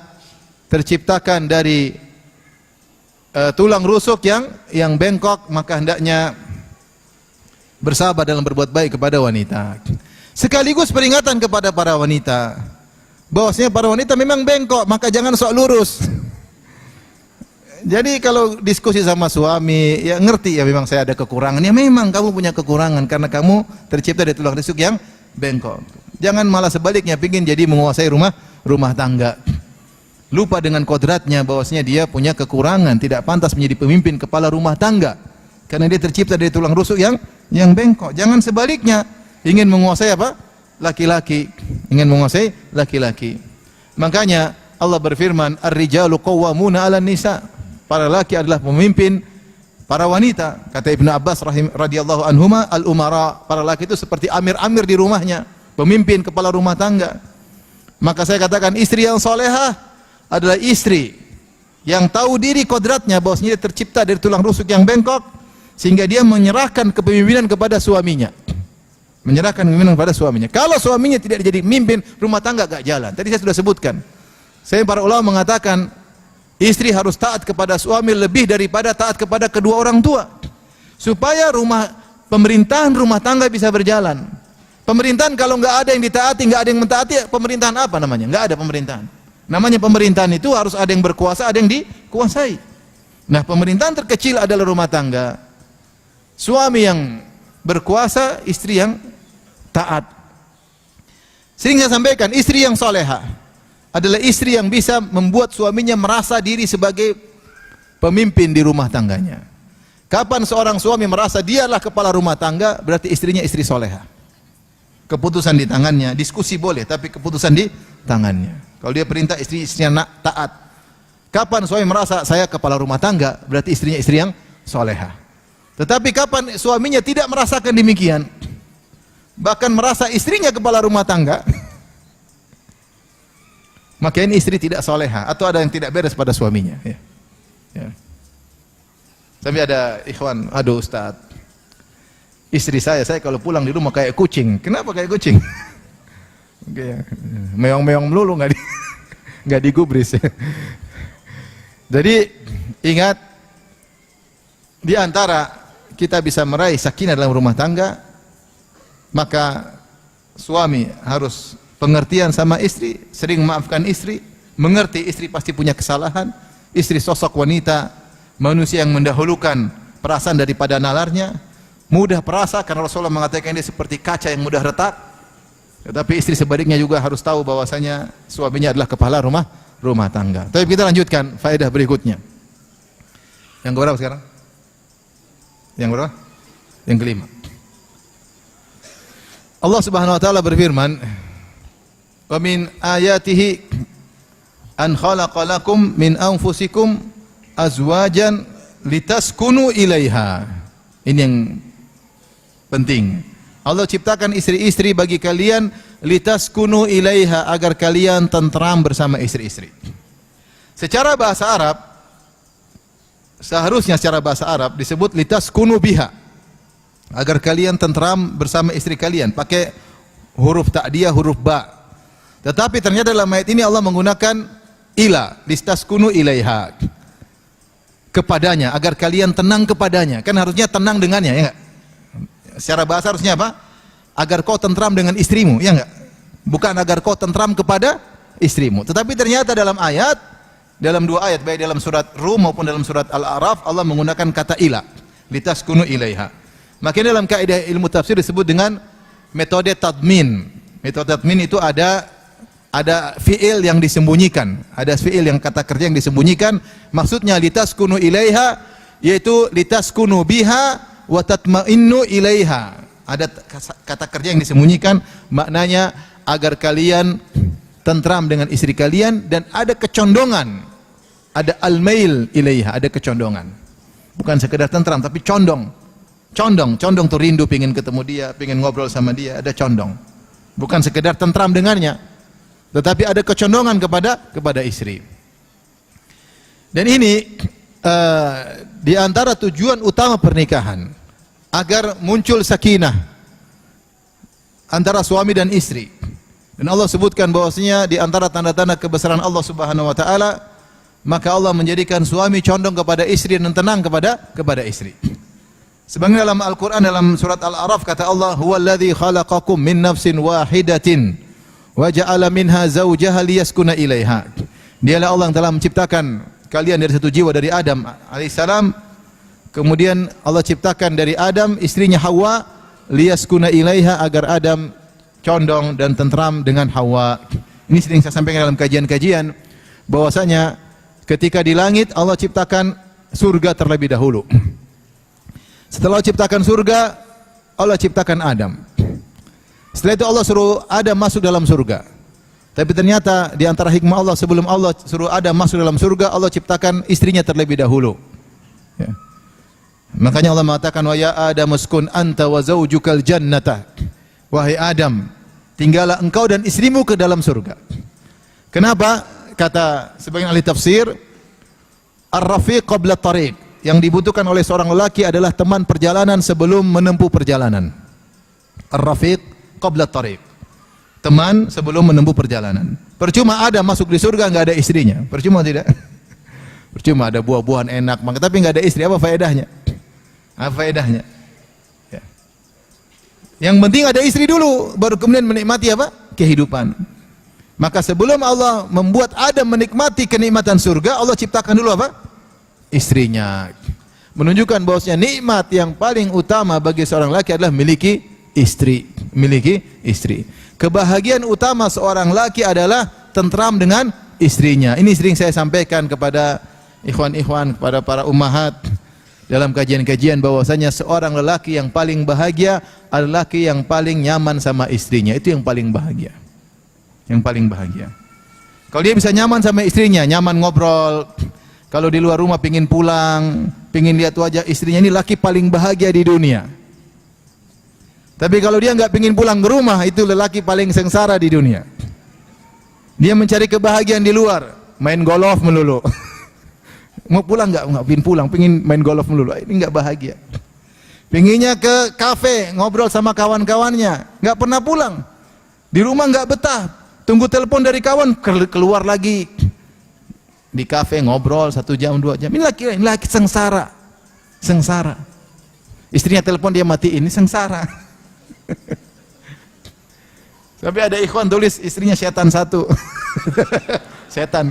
S1: terciptakan dari tulang rusuk yang bengkok, maka hendaknya bersabar dalam berbuat baik kepada wanita. Sekaligus peringatan kepada para wanita bahwasanya para wanita memang bengkok, maka jangan sok lurus. Jadi kalau diskusi sama suami, ya ngerti ya memang saya ada kekurangan. Ya memang kamu punya kekurangan karena kamu tercipta dari tulang rusuk yang bengkok. Jangan malah sebaliknya pingin jadi menguasai rumah tangga. Lupa dengan kodratnya bahwasanya dia punya kekurangan, tidak pantas menjadi pemimpin kepala rumah tangga karena dia tercipta dari tulang rusuk yang bengkok. Jangan sebaliknya, ingin menguasai apa? Laki-laki, ingin menguasai laki-laki. Makanya Allah berfirman, "Ar-rijalu qawwamuna 'alan nisa." Para laki adalah pemimpin para wanita. Kata Ibnu Abbas radhiyallahu anhuma, al-umara, para laki itu seperti amir-amir di rumahnya, pemimpin kepala rumah tangga. Maka saya katakan istri yang solehah adalah istri yang tahu diri kodratnya bahwasanya dia tercipta dari tulang rusuk yang bengkok, sehingga dia menyerahkan kepemimpinan kepada suaminya. Menyerahkan kepemimpinan kepada suaminya. Kalau suaminya tidak jadi mimpin, rumah tangga gak jalan. Tadi saya sudah sebutkan. Para ulama mengatakan istri harus taat kepada suami lebih daripada taat kepada kedua orang tua, supaya pemerintahan rumah tangga bisa berjalan. Pemerintahan kalau nggak ada yang ditaati, nggak ada yang mentaati, pemerintahan apa namanya? Nggak ada pemerintahan. Namanya pemerintahan itu harus ada yang berkuasa, ada yang dikuasai. Nah, pemerintahan terkecil adalah rumah tangga. Suami yang berkuasa, istri yang taat. Sehingga saya sampaikan, istri yang solehah adalah istri yang bisa membuat suaminya merasa diri sebagai pemimpin di rumah tangganya. Kapan seorang suami merasa dialah kepala rumah tangga, berarti istrinya istri soleha. Keputusan di tangannya, diskusi boleh, tapi keputusan di tangannya. Kalau dia perintah, istrinya taat. Kapan suami merasa saya kepala rumah tangga, berarti istrinya istri yang soleha. Tetapi kapan suaminya tidak merasakan demikian, bahkan merasa istrinya kepala rumah tangga, maka ini istri tidak soleha atau ada yang tidak beres pada suaminya. Ya. Ya. Tapi ada ikhwan, aduh Ustaz, istri saya kalau pulang di rumah kayak kucing. Kenapa kayak kucing? Meong-meong melulu, nggak digubris. Jadi ingat, di antara kita bisa meraih sakinah dalam rumah tangga, maka suami harus pengertian sama istri, sering memaafkan istri, mengerti istri pasti punya kesalahan. Istri sosok wanita, manusia yang mendahulukan perasaan daripada nalarnya, mudah perasa karena Rasulullah mengatakan dia seperti kaca yang mudah retak. Tetapi istri sebaliknya juga harus tahu bahwasanya suaminya adalah kepala rumah tangga. Tapi kita lanjutkan faedah berikutnya. Yang keberapa sekarang? Yang berapa? Yang kelima. Allah Subhanahu wa taala berfirman, "Wa min ayatihi an khalaqa lakum min anfusikum azwajan litaskunu ilaiha." Ini yang penting. Allah ciptakan istri-istri bagi kalian litaskunu ilaiha, agar kalian tentram bersama istri-istri. Secara bahasa Arab, seharusnya secara bahasa Arab disebut litaskunu biha, agar kalian tentram bersama istri kalian, pakai huruf ta'diyah, huruf ba. Tetapi ternyata dalam ayat ini Allah menggunakan ila, listaskunu ilaiha, kepadanya, agar kalian tenang kepadanya. Kan harusnya tenang dengannya, ya enggak? Secara bahasa harusnya apa? Agar kau tentram dengan istrimu, ya enggak? Bukan agar kau tentram kepada istrimu. Tetapi ternyata dalam ayat, dalam dua ayat, baik dalam surat Rum maupun dalam surat Al-A'raf, Allah menggunakan kata ila, litaskunu ilaiha. Makanya dalam kaidah ilmu tafsir disebut dengan metode tadmin. Metode tadmin itu ada fiil yang disembunyikan, ada fiil yang kata kerja yang disembunyikan. Maksudnya litaskunu ilaiha, yaitu litaskunu biha wa tatma'innu ilaiha. Ada kata kerja yang disembunyikan, maknanya agar kalian tentram dengan istri kalian, dan ada kecondongan, ada al-mail ilaiha, ada kecondongan. Bukan sekedar tentram tapi condong tuh rindu, pingin ketemu dia, pingin ngobrol sama dia, ada condong. Bukan sekedar tentram dengannya, tetapi ada kecondongan kepada istri. Dan ini di antara tujuan utama pernikahan, agar muncul sakinah antara suami dan istri. Dan Allah sebutkan bahwasanya di antara tanda-tanda kebesaran Allah Subhanahu wa taala, maka Allah menjadikan suami condong kepada istri dan tenang kepada istri. Sebagaimana dalam Al-Qur'an dalam surat Al-A'raf kata Allah, "Huwallazi khalaqakum min nafsin wahidatin Wa ja'ala minha zawjaha liyaskuna ilaiha. Dialah Allah yang telah menciptakan kalian dari satu jiwa dari Adam alaihissalam. Kemudian Allah ciptakan dari Adam istrinya Hawa liyaskuna ilaiha, agar Adam condong dan tentram dengan Hawa. Ini sering saya sampaikan dalam kajian-kajian bahwasanya ketika di langit Allah ciptakan surga terlebih dahulu. Setelah Allah ciptakan surga, Allah ciptakan Adam. Setelah itu Allah suruh Adam masuk dalam surga. Tapi ternyata di antara hikmah Allah, sebelum Allah suruh Adam masuk dalam surga, Allah ciptakan istrinya terlebih dahulu. Ya. Makanya Allah mengatakan, wa ya Adam uskun anta wa zawjukal jannata. Wahai Adam, tinggallah engkau dan istrimu ke dalam surga. Kenapa? Kata sebagian ahli tafsir, ar-rafiq qabla tariq. Yang dibutuhkan oleh seorang lelaki adalah teman perjalanan sebelum menempuh perjalanan. Ar-rafiq qabla tariq. Teman sebelum menempuh perjalanan. Percuma Adam masuk di surga enggak ada istrinya. Percuma tidak? Percuma ada buah-buahan enak, tapi enggak ada istri, apa faedahnya? Apa faedahnya? Ya. Yang penting ada istri dulu, baru kemudian menikmati apa? Kehidupan. Maka sebelum Allah membuat Adam menikmati kenikmatan surga, Allah ciptakan dulu apa? Istrinya. Menunjukkan bahwasanya nikmat yang paling utama bagi seorang laki adalah memiliki istri. Memiliki istri. Kebahagiaan utama seorang laki adalah tentram dengan istrinya. Ini sering saya sampaikan kepada ikhwan-ikhwan, kepada para ummahat dalam kajian-kajian bahwasanya seorang lelaki yang paling bahagia adalah lelaki yang paling nyaman sama istrinya. Itu yang paling bahagia. Yang paling bahagia. Kalau dia bisa nyaman sama istrinya, nyaman ngobrol, kalau di luar rumah pingin pulang, pingin lihat wajah istrinya, ini laki paling bahagia di dunia. Tapi kalau dia enggak pingin pulang ke rumah, itu lelaki paling sengsara di dunia. Dia mencari kebahagiaan di luar, main golf melulu. Mau pulang enggak pingin pulang, pingin main golf melulu. Ini enggak bahagia. Pinginnya ke kafe, ngobrol sama kawan-kawannya, enggak pernah pulang. Di rumah enggak betah, tunggu telepon dari kawan, keluar lagi. Di kafe ngobrol 1 jam 2 jam. Ini laki sengsara. Sengsara. Istrinya telepon dia matiin, ini sengsara. Sampai ada ikhwan tulis istrinya setan 1. Setan,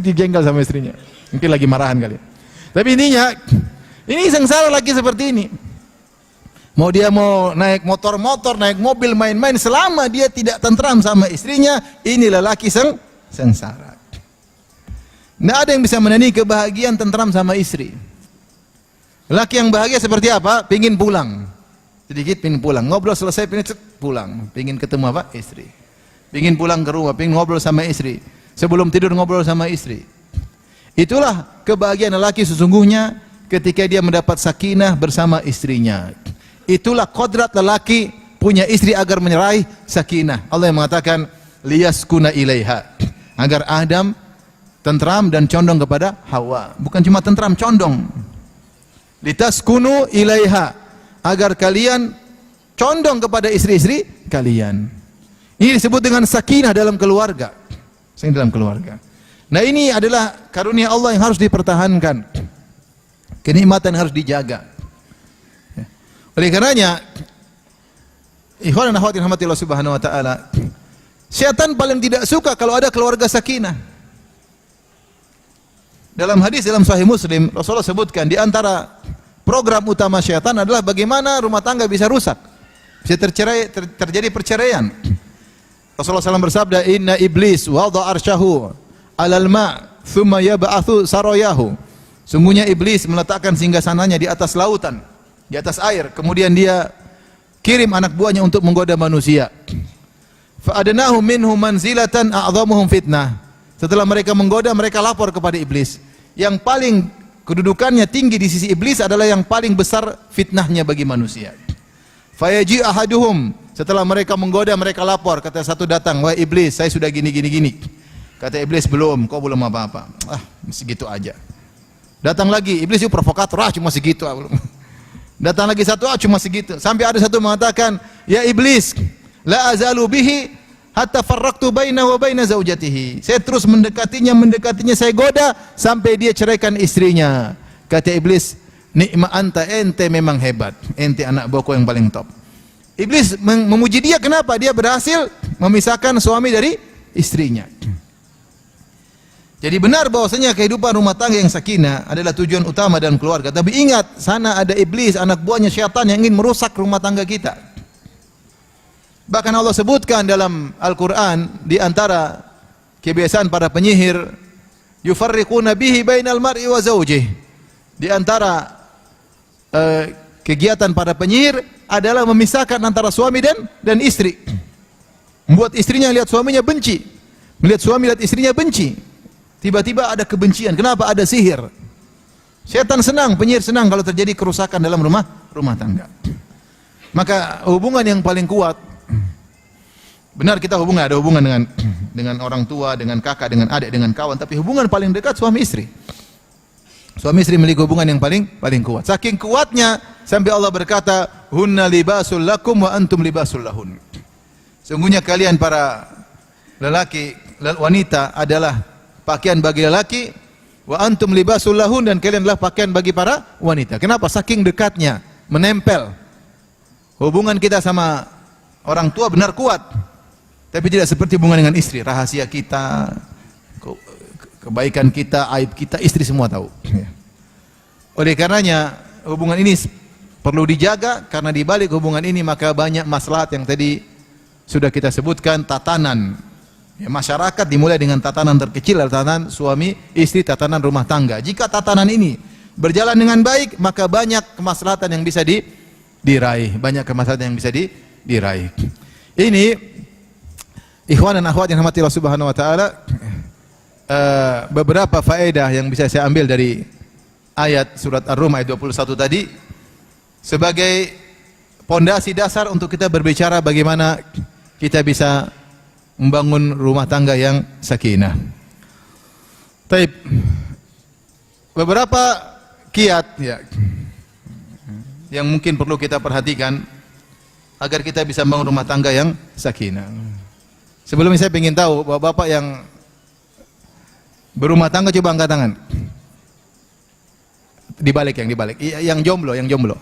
S1: dijengkel sama istrinya. Mungkin lagi marahan kali. Tapi intinya, ini sengsara lagi seperti ini. Mau dia mau naik motor-motor, naik mobil, main-main, selama dia tidak tentram sama istrinya, ini lelaki sengsara. Tidak ada yang bisa menandingi kebahagiaan tentram sama istri. Lelaki yang bahagia seperti apa? Pingin pulang. Sedikit pingin pulang. Ngobrol selesai pingin pulang. Pingin ketemu apa? Istri. Pingin pulang ke rumah, pingin ngobrol sama istri. Sebelum tidur ngobrol sama istri. Itulah kebahagiaan lelaki sesungguhnya ketika dia mendapat sakinah bersama istrinya. Itulah kodrat lelaki punya istri agar menyerahi sakinah. Allah yang mengatakan liyaskuna ilaiha. Agar Adam tentram dan condong kepada Hawa. Bukan cuma tentram, condong. Litaskunu ilaiha. Agar kalian condong kepada istri-istri kalian. Ini disebut dengan sakinah dalam keluarga. Sakinah dalam keluarga. Nah, ini adalah karunia Allah yang harus dipertahankan. Kenikmatan yang harus dijaga. Oleh karenanya, ikhwan dan akhwat rahmatillah subhanahu wa ta'ala, syaitan paling tidak suka kalau ada keluarga sakinah. Dalam hadis dalam Sahih Muslim, Rasulullah sebutkan di antara program utama syaitan adalah bagaimana rumah tangga bisa rusak, bisa terjadi perceraian. Rasulullah SAW bersabda, Inna iblis wada arsyahu alal ma' thumma yab'athu sarayahu. Sungguhnya iblis meletakkan singgasananya di atas lautan, di atas air, kemudian dia kirim anak buahnya untuk menggoda manusia. Fa adnahu minhum manzilatan a'dhamuhum fitnah. Setelah mereka menggoda, mereka lapor kepada iblis. Yang paling kedudukannya tinggi di sisi iblis adalah yang paling besar fitnahnya bagi manusia. Fayaji ahaduhum. Setelah mereka menggoda, mereka lapor. Kata satu datang, wahai iblis, saya sudah gini. Kata iblis, belum, kau belum apa-apa. Segitu aja. Datang lagi, iblis itu provokator, cuma segitu. Datang lagi satu, cuma segitu. Sampai ada satu mengatakan, ya iblis, la azalu bihi hatta farraqtu bainahu wa baina zaujatihi. Saya terus mendekatinya, saya goda sampai dia ceraikan istrinya. Kata iblis, nikma anta, ente memang hebat. Ente anak buahku yang paling top. Iblis memuji dia, kenapa? Dia berhasil memisahkan suami dari istrinya. Jadi benar bahwasanya kehidupan rumah tangga yang sakinah adalah tujuan utama dalam keluarga. Tapi ingat, sana ada iblis, anak buahnya syaitan yang ingin merusak rumah tangga kita. Bahkan Allah sebutkan dalam Al-Quran, di antara kebiasaan para penyihir, yufarriquna bihi bainal mar'i wa zawjih. Di antara kegiatan para penyihir adalah memisahkan antara suami dan istri. Membuat istrinya lihat suaminya benci, melihat suami lihat istrinya benci. Tiba-tiba ada kebencian. Kenapa? Ada sihir. Setan senang, penyihir senang kalau terjadi kerusakan dalam rumah tangga. Maka hubungan yang paling kuat, benar kita ada hubungan dengan orang tua, dengan kakak, dengan adik, dengan kawan, tapi hubungan paling dekat suami istri. Suami istri memiliki hubungan yang paling kuat. Saking kuatnya sampai Allah berkata, "Hunna libasul lakum wa antum libasul lahun." Sungguhnya kalian para lelaki, wanita adalah pakaian bagi lelaki, wa antum libasul lahun, dan kalian adalah pakaian bagi para wanita. Kenapa? Saking dekatnya, menempel. Hubungan kita sama orang tua benar kuat, tapi tidak seperti hubungan dengan istri. Rahasia kita, kebaikan kita, aib kita, istri semua tahu. Oleh karenanya hubungan ini perlu dijaga, karena di balik hubungan ini maka banyak maslahat yang tadi sudah kita sebutkan. Tatanan ya, masyarakat dimulai dengan tatanan terkecil, tatanan suami istri, tatanan rumah tangga. Jika tatanan ini berjalan dengan baik, maka banyak kemaslahatan yang bisa diraih. Banyak kemaslahatan yang bisa diraih. Ini ikhwan dan akhwat yang dirahmati Allah Subhanahu wa taala, beberapa faedah yang bisa saya ambil dari ayat surat Ar-Rum ayat 21 tadi sebagai pondasi dasar untuk kita berbicara bagaimana kita bisa membangun rumah tangga yang sakinah. Taib, beberapa kiat ya yang mungkin perlu kita perhatikan agar kita bisa membangun rumah tangga yang sakinah. Sebelumnya saya ingin tahu bapak-bapak yang berumah tangga, coba angkat tangan. Dibalik, yang jomblo, yang jomblo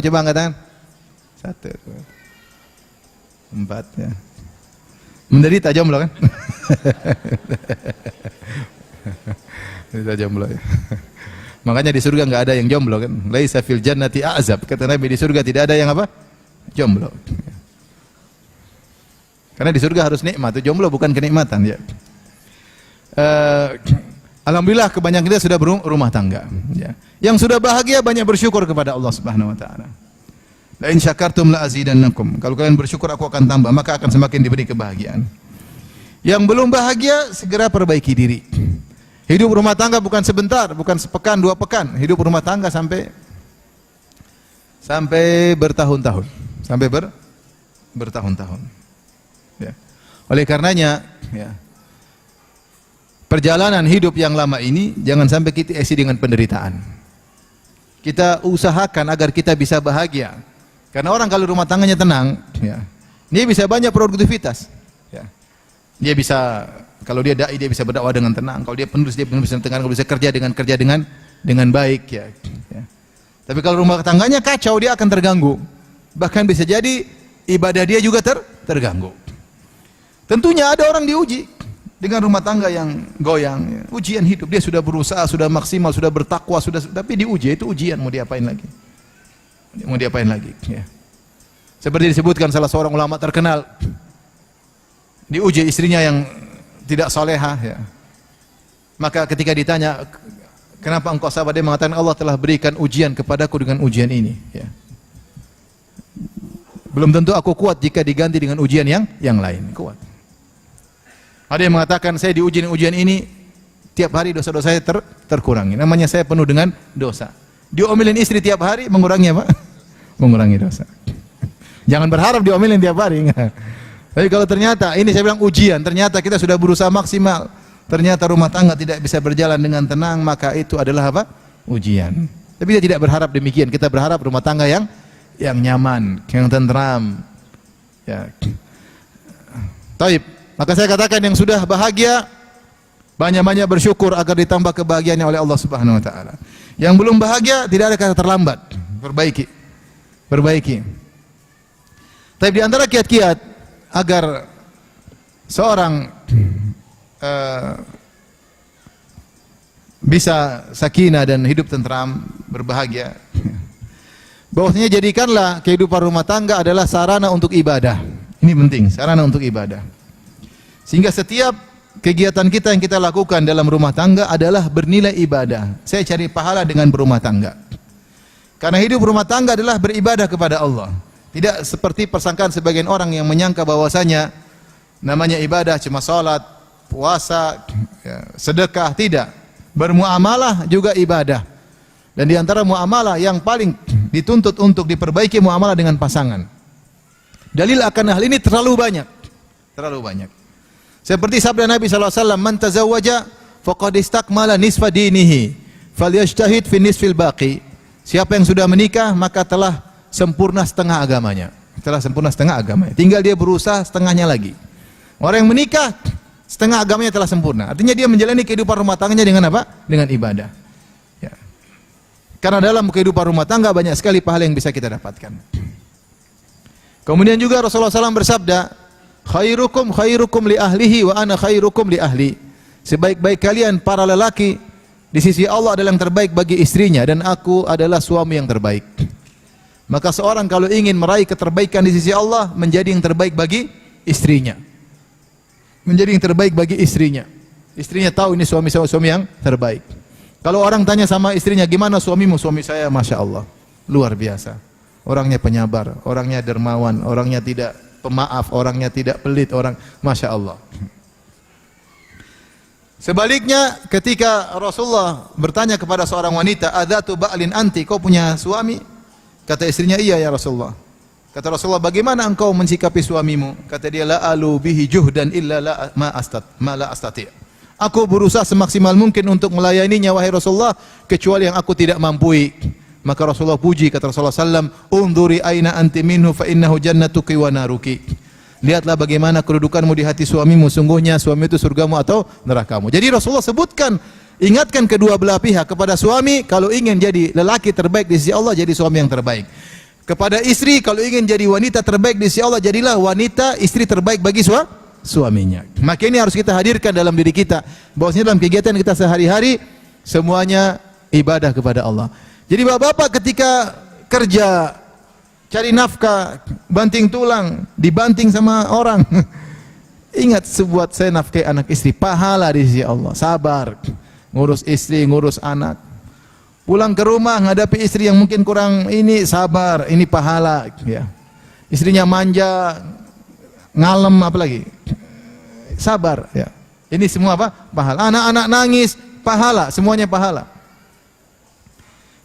S1: coba angkat tangan. 1, 2, 4 ya. Menderita jomblo kan? Menderita jomblo ya. Makanya di surga enggak ada yang jomblo kan? Laisa fil jannati a'zab. Kata Nabi, di surga tidak ada yang apa? Jomblo. Karena di surga harus nikmat, itu jomblo bukan kenikmatan ya. Alhamdulillah kebanyakan kita sudah berumah tangga ya. Yang sudah bahagia banyak bersyukur kepada Allah Subhanahu wa taala. La in syakartum la azidannakum. Kalau kalian bersyukur aku akan tambah, maka akan semakin diberi kebahagiaan. Yang belum bahagia segera perbaiki diri. Hidup rumah tangga bukan sebentar, bukan sepekan, 2 pekan. Hidup rumah tangga sampai bertahun-tahun, sampai bertahun-tahun. Ya. Oleh karenanya, ya, perjalanan hidup yang lama ini jangan sampai kita isi dengan penderitaan. Kita usahakan agar kita bisa bahagia. Karena orang kalau rumah tangganya tenang, ya, dia bisa banyak produktivitas. Ya. Dia bisa, kalau dia dai dia bisa berdakwah dengan tenang. Kalau dia penulis dia bisa dengan tenang. Kalau bisa kerja dengan baik. Ya. Ya. Tapi kalau rumah tangganya kacau, dia akan terganggu. Bahkan bisa jadi ibadah dia juga terganggu. Tentunya ada orang diuji dengan rumah tangga yang goyang. Ya. Ujian hidup, dia sudah berusaha, sudah maksimal, sudah bertakwa, tapi diuji, itu ujian, mau diapain lagi? Ya. Seperti disebutkan salah seorang ulama terkenal, diuji istrinya yang tidak salehah ya. Maka ketika ditanya, kenapa engkau sabar, dia mengatakan Allah telah berikan ujian kepadaku dengan ujian ini ya. Belum tentu aku kuat jika diganti dengan ujian yang lain. Kuat. Ada yang mengatakan saya diuji dengan ujian ini, tiap hari dosa-dosa saya terkurangi. Namanya saya penuh dengan dosa. Diomelin istri tiap hari, mengurangi apa? Mengurangi dosa. Jangan berharap diomelin tiap hari. Tapi kalau ternyata, ini saya bilang ujian, ternyata kita sudah berusaha maksimal, ternyata rumah tangga tidak bisa berjalan dengan tenang, maka itu adalah apa? Ujian. Tapi kita tidak berharap demikian. Kita berharap rumah tangga yang nyaman, yang tenteram. Ya. Taib. Maka saya katakan yang sudah bahagia banyak-banyak bersyukur agar ditambah kebahagiaannya oleh Allah Subhanahu wa taala. Yang belum bahagia tidak ada kata terlambat. Perbaiki. Tapi di antara kiat-kiat agar seorang bisa sakinah dan hidup tentram, berbahagia, bahwasanya jadikanlah kehidupan rumah tangga adalah sarana untuk ibadah. Ini penting, sarana untuk ibadah. Sehingga setiap kegiatan kita yang kita lakukan dalam rumah tangga adalah bernilai ibadah. Saya cari pahala dengan berumah tangga. Karena hidup rumah tangga adalah beribadah kepada Allah. Tidak seperti persangkaan sebagian orang yang menyangka bahwasanya namanya ibadah cuma salat, puasa, sedekah. Tidak. Bermuamalah juga ibadah. Dan di antara muamalah yang paling dituntut untuk diperbaiki muamalah dengan pasangan. Dalil akan hal ini terlalu banyak. Terlalu banyak. Seperti sabda Nabi SAW, "Man tazawwaja faqad istakmala nisfa dinihi, falyajtahid fi nisfil baqi." Siapa yang sudah menikah maka telah sempurna setengah agamanya. Telah sempurna setengah agamanya. Tinggal dia berusaha setengahnya lagi. Orang yang menikah setengah agamanya telah sempurna. Artinya dia menjalani kehidupan rumah tangganya dengan apa? Dengan ibadah. Ya. Karena dalam kehidupan rumah tangga banyak sekali pahala yang bisa kita dapatkan. Kemudian juga Rasulullah SAW bersabda, "Khairukum khairukum li ahlihi wa ana khairukum li ahli." Sebaik-baik kalian para lelaki di sisi Allah adalah yang terbaik bagi istrinya dan aku adalah suami yang terbaik. Maka seorang kalau ingin meraih keterbaikan di sisi Allah menjadi yang terbaik bagi istrinya. Menjadi yang terbaik bagi istrinya. Istrinya tahu ini suami yang terbaik. Kalau orang tanya sama istrinya, "Gimana suamimu?" "Suami saya Masya Allah, luar biasa. Orangnya penyabar, orangnya dermawan, orangnya tidak pemaaf, orangnya tidak pelit, Masya Allah." Sebaliknya ketika Rasulullah bertanya kepada seorang wanita, "Adzatu ba'lin anti?" "Kau punya suami?" Kata istrinya, "Iya ya Rasulullah." Kata Rasulullah, "Bagaimana engkau mensikapi suamimu?" Kata dia, "La alu bihi juhdan illa ma la astati." Aku berusaha semaksimal mungkin untuk melayaninya wahai Rasulullah, kecuali yang aku tidak mampu. Maka Rasulullah puji, kata Rasulullah sallam, "Unduri aina anti minhu fa innahu jannatuki wa naruki." Lihatlah bagaimana kedudukanmu di hati suamimu, sungguhnya suami itu surgamu atau nerakamu. Jadi Rasulullah sebutkan, ingatkan kedua belah pihak. Kepada suami, kalau ingin jadi lelaki terbaik di sisi Allah, jadi suami yang terbaik. Kepada istri, kalau ingin jadi wanita terbaik di sisi Allah, jadilah wanita istri terbaik bagi suaminya. Maka ini harus kita hadirkan dalam diri kita, bahwasanya dalam kegiatan kita sehari-hari semuanya ibadah kepada Allah. Jadi bapak-bapak ketika kerja, cari nafkah, banting tulang, dibanting sama orang, ingat sebuat saya nafkahi anak istri, pahala di sisi Allah. Sabar, ngurus istri, ngurus anak. Pulang ke rumah menghadapi istri yang mungkin kurang ini, sabar, ini pahala. Ya. Istrinya manja, ngalem, apalagi sabar. Ya. Ini semua apa? Pahala. Anak-anak nangis, pahala, semuanya pahala.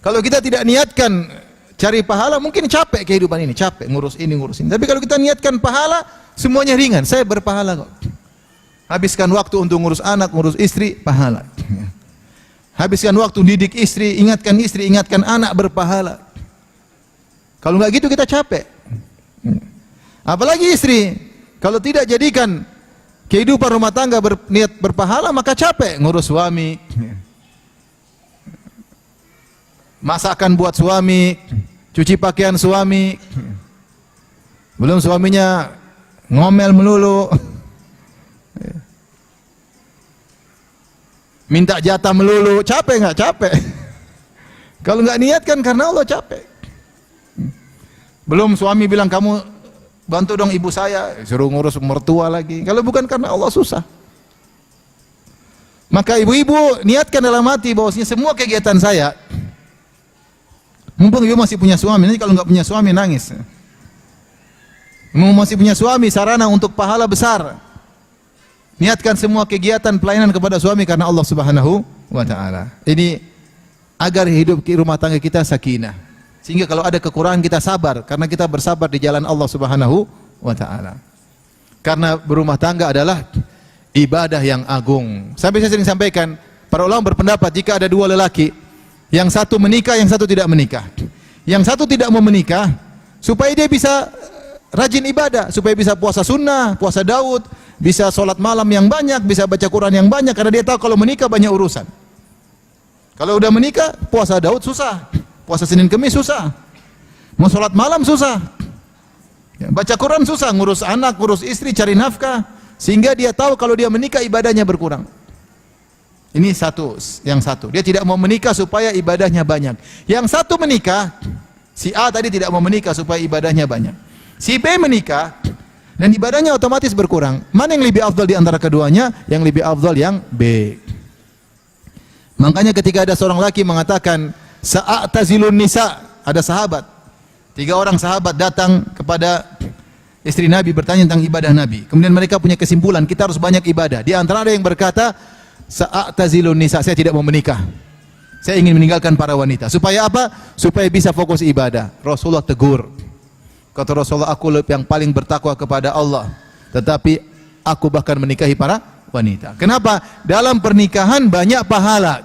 S1: Kalau kita tidak niatkan cari pahala, mungkin capek kehidupan ini, capek ngurus ini, ngurus ini. Tapi kalau kita niatkan pahala, semuanya ringan. Saya berpahala kok. Habiskan waktu untuk ngurus anak, ngurus istri, pahala. Habiskan waktu didik istri, ingatkan anak, berpahala. Kalau enggak gitu kita capek. Apalagi istri, kalau tidak jadikan kehidupan rumah tangga berniat berpahala, maka capek ngurus suami. Masakan buat suami, cuci pakaian suami. Belum suaminya ngomel melulu. Minta jatah melulu, capek nggak? Capek. Kalau nggak niatkan karena Allah, capek. Belum suami bilang, "Kamu bantu dong ibu saya," suruh ngurus mertua lagi. Kalau bukan karena Allah, susah. Maka ibu-ibu niatkan dalam hati bahwasanya semua kegiatan saya, mumpung ibu masih punya suami, nanti kalau nggak punya suami nangis. Mumpung masih punya suami, sarana untuk pahala besar. Niatkan semua kegiatan pelayanan kepada suami karena Allah Subhanahu wa taala. Ini agar hidup rumah tangga kita sakinah. Sehingga kalau ada kekurangan kita sabar karena kita bersabar di jalan Allah Subhanahu wa taala. Karena berumah tangga adalah ibadah yang agung. Sampai saya sering sampaikan, para ulama berpendapat jika ada dua lelaki, yang satu menikah, yang satu tidak menikah. Yang satu tidak mau menikah supaya dia bisa rajin ibadah, supaya bisa puasa sunnah, puasa Daud, bisa sholat malam yang banyak, bisa baca Quran yang banyak, karena dia tahu kalau menikah banyak urusan. Kalau udah menikah, puasa Daud susah, puasa Senin Kemis susah, mau sholat malam susah. Ya, baca Quran susah, ngurus anak, ngurus istri, cari nafkah, sehingga dia tahu kalau dia menikah ibadahnya berkurang. Ini yang satu. Dia tidak mau menikah supaya ibadahnya banyak. Yang satu menikah, si A tadi tidak mau menikah supaya ibadahnya banyak. Si B menikah dan ibadahnya otomatis berkurang. Mana yang lebih afdal di antara keduanya? Yang lebih afdal yang B. Makanya ketika ada seorang laki mengatakan sa'atazilun nisa, ada sahabat, 3 orang sahabat datang kepada istri Nabi bertanya tentang ibadah Nabi. Kemudian mereka punya kesimpulan, kita harus banyak ibadah. Di antara ada yang berkata, sa'atazilun nisa, saya tidak mau menikah. Saya ingin meninggalkan para wanita. Supaya apa? Supaya bisa fokus ibadah. Rasulullah tegur. Kata Rasulullah, aku yang paling bertakwa kepada Allah, tetapi aku bahkan menikahi para wanita. Kenapa? Dalam pernikahan banyak pahala.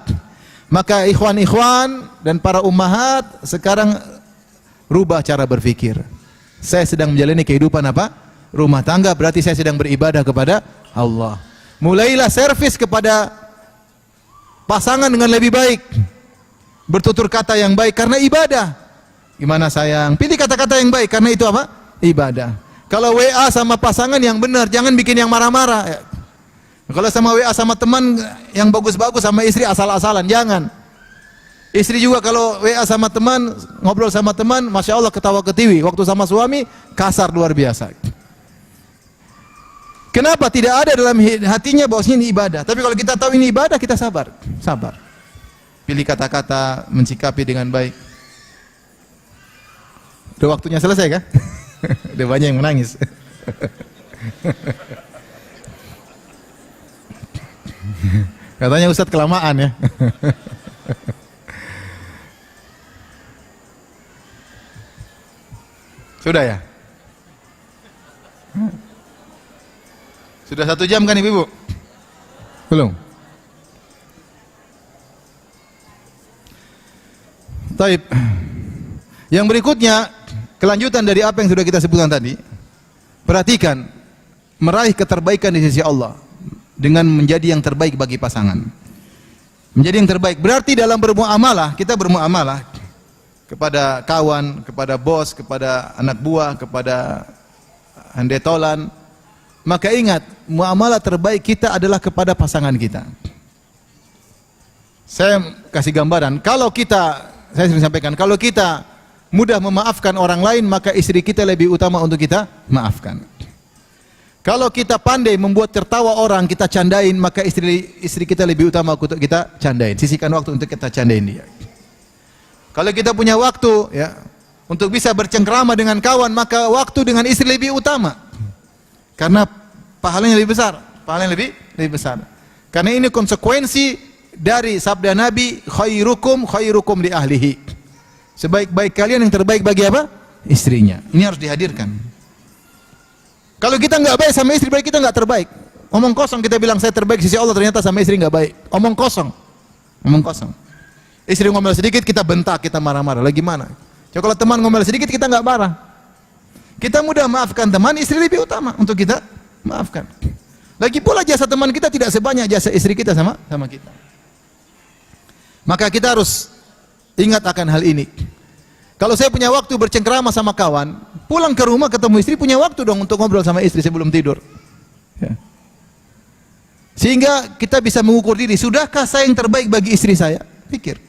S1: Maka ikhwan-ikhwan dan para ummahat sekarang rubah cara berpikir. Saya sedang menjalani kehidupan apa? Rumah tangga, berarti saya sedang beribadah kepada Allah. Mulailah servis kepada pasangan dengan lebih baik. Bertutur kata yang baik karena ibadah. Gimana sayang? Pilih kata-kata yang baik karena itu apa? Ibadah. Kalau WA sama pasangan yang benar, jangan bikin yang marah-marah. Kalau sama WA sama teman yang bagus-bagus, sama istri asal-asalan, jangan. Istri juga kalau WA sama teman, ngobrol sama teman, Masya Allah ketawa ketiwi. Waktu sama suami, kasar luar biasa. Kenapa? Tidak ada dalam hatinya bahwasanya ini ibadah. Tapi kalau kita tahu ini ibadah, kita sabar. Sabar. Pilih kata-kata, mensikapi dengan baik. Udah waktunya selesai kan? Udah banyak yang menangis. Katanya Ustadz kelamaan ya. Sudah ya? Sudah 1 jam kan ibu-ibu? Belum? Taib. Yang berikutnya, kelanjutan dari apa yang sudah kita sebutkan tadi. Perhatikan, meraih keterbaikan di sisi Allah dengan menjadi yang terbaik bagi pasangan. Menjadi yang terbaik berarti dalam bermuamalah, kita bermuamalah kepada kawan, kepada bos, kepada anak buah, kepada handetolan. Maka ingat, muamalah terbaik kita adalah kepada pasangan kita. Saya kasih gambaran, saya sering sampaikan, kalau kita mudah memaafkan orang lain, maka istri kita lebih utama untuk kita maafkan. Kalau kita pandai membuat tertawa orang, kita candain, maka istri kita lebih utama untuk kita candain. Sisihkan waktu untuk kita candain dia. Kalau kita punya waktu ya untuk bisa bercengkrama dengan kawan, maka waktu dengan istri lebih utama. Karena pahalanya lebih besar, pahalanya lebih besar. Karena ini konsekuensi dari sabda Nabi, khairukum li ahlihi. Sebaik-baik kalian yang terbaik bagi apa? Istrinya. Ini harus dihadirkan. Kalau kita nggak baik sama istri, berarti kita nggak terbaik. Omong kosong kita bilang saya terbaik sisi Allah, ternyata sama istri nggak baik. Omong kosong. Omong kosong. Istri ngomel sedikit kita bentak, kita marah-marah. Lagi mana? Coba kalau teman ngomel sedikit kita nggak marah. Kita mudah maafkan teman, istri lebih utama untuk kita maafkan. Lagi pula jasa teman kita tidak sebanyak jasa istri kita sama kita. Maka kita harus ingat akan hal ini. Kalau saya punya waktu bercengkrama sama kawan, pulang ke rumah ketemu istri, punya waktu dong untuk ngobrol sama istri sebelum tidur. Ya. Sehingga kita bisa mengukur diri, sudahkah saya yang terbaik bagi istri saya? Pikir.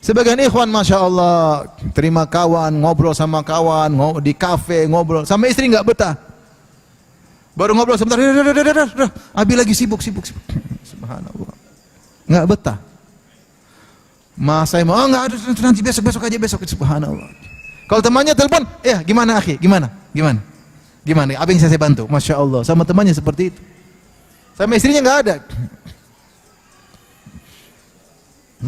S1: Sebagian ikhwan, Masya Allah, terima kawan, ngobrol sama kawan, di kafe, ngobrol. Sama istri nggak betah. Baru ngobrol sebentar, Abi lagi sibuk. Subhanallah. Nggak betah. Mas saya mau, nggak ada, nanti besok aja, subhanallah. Kalau temannya telepon, gimana akhi, gimana, apa yang saya bantu, Masya Allah, sama temannya seperti itu. Sama istrinya nggak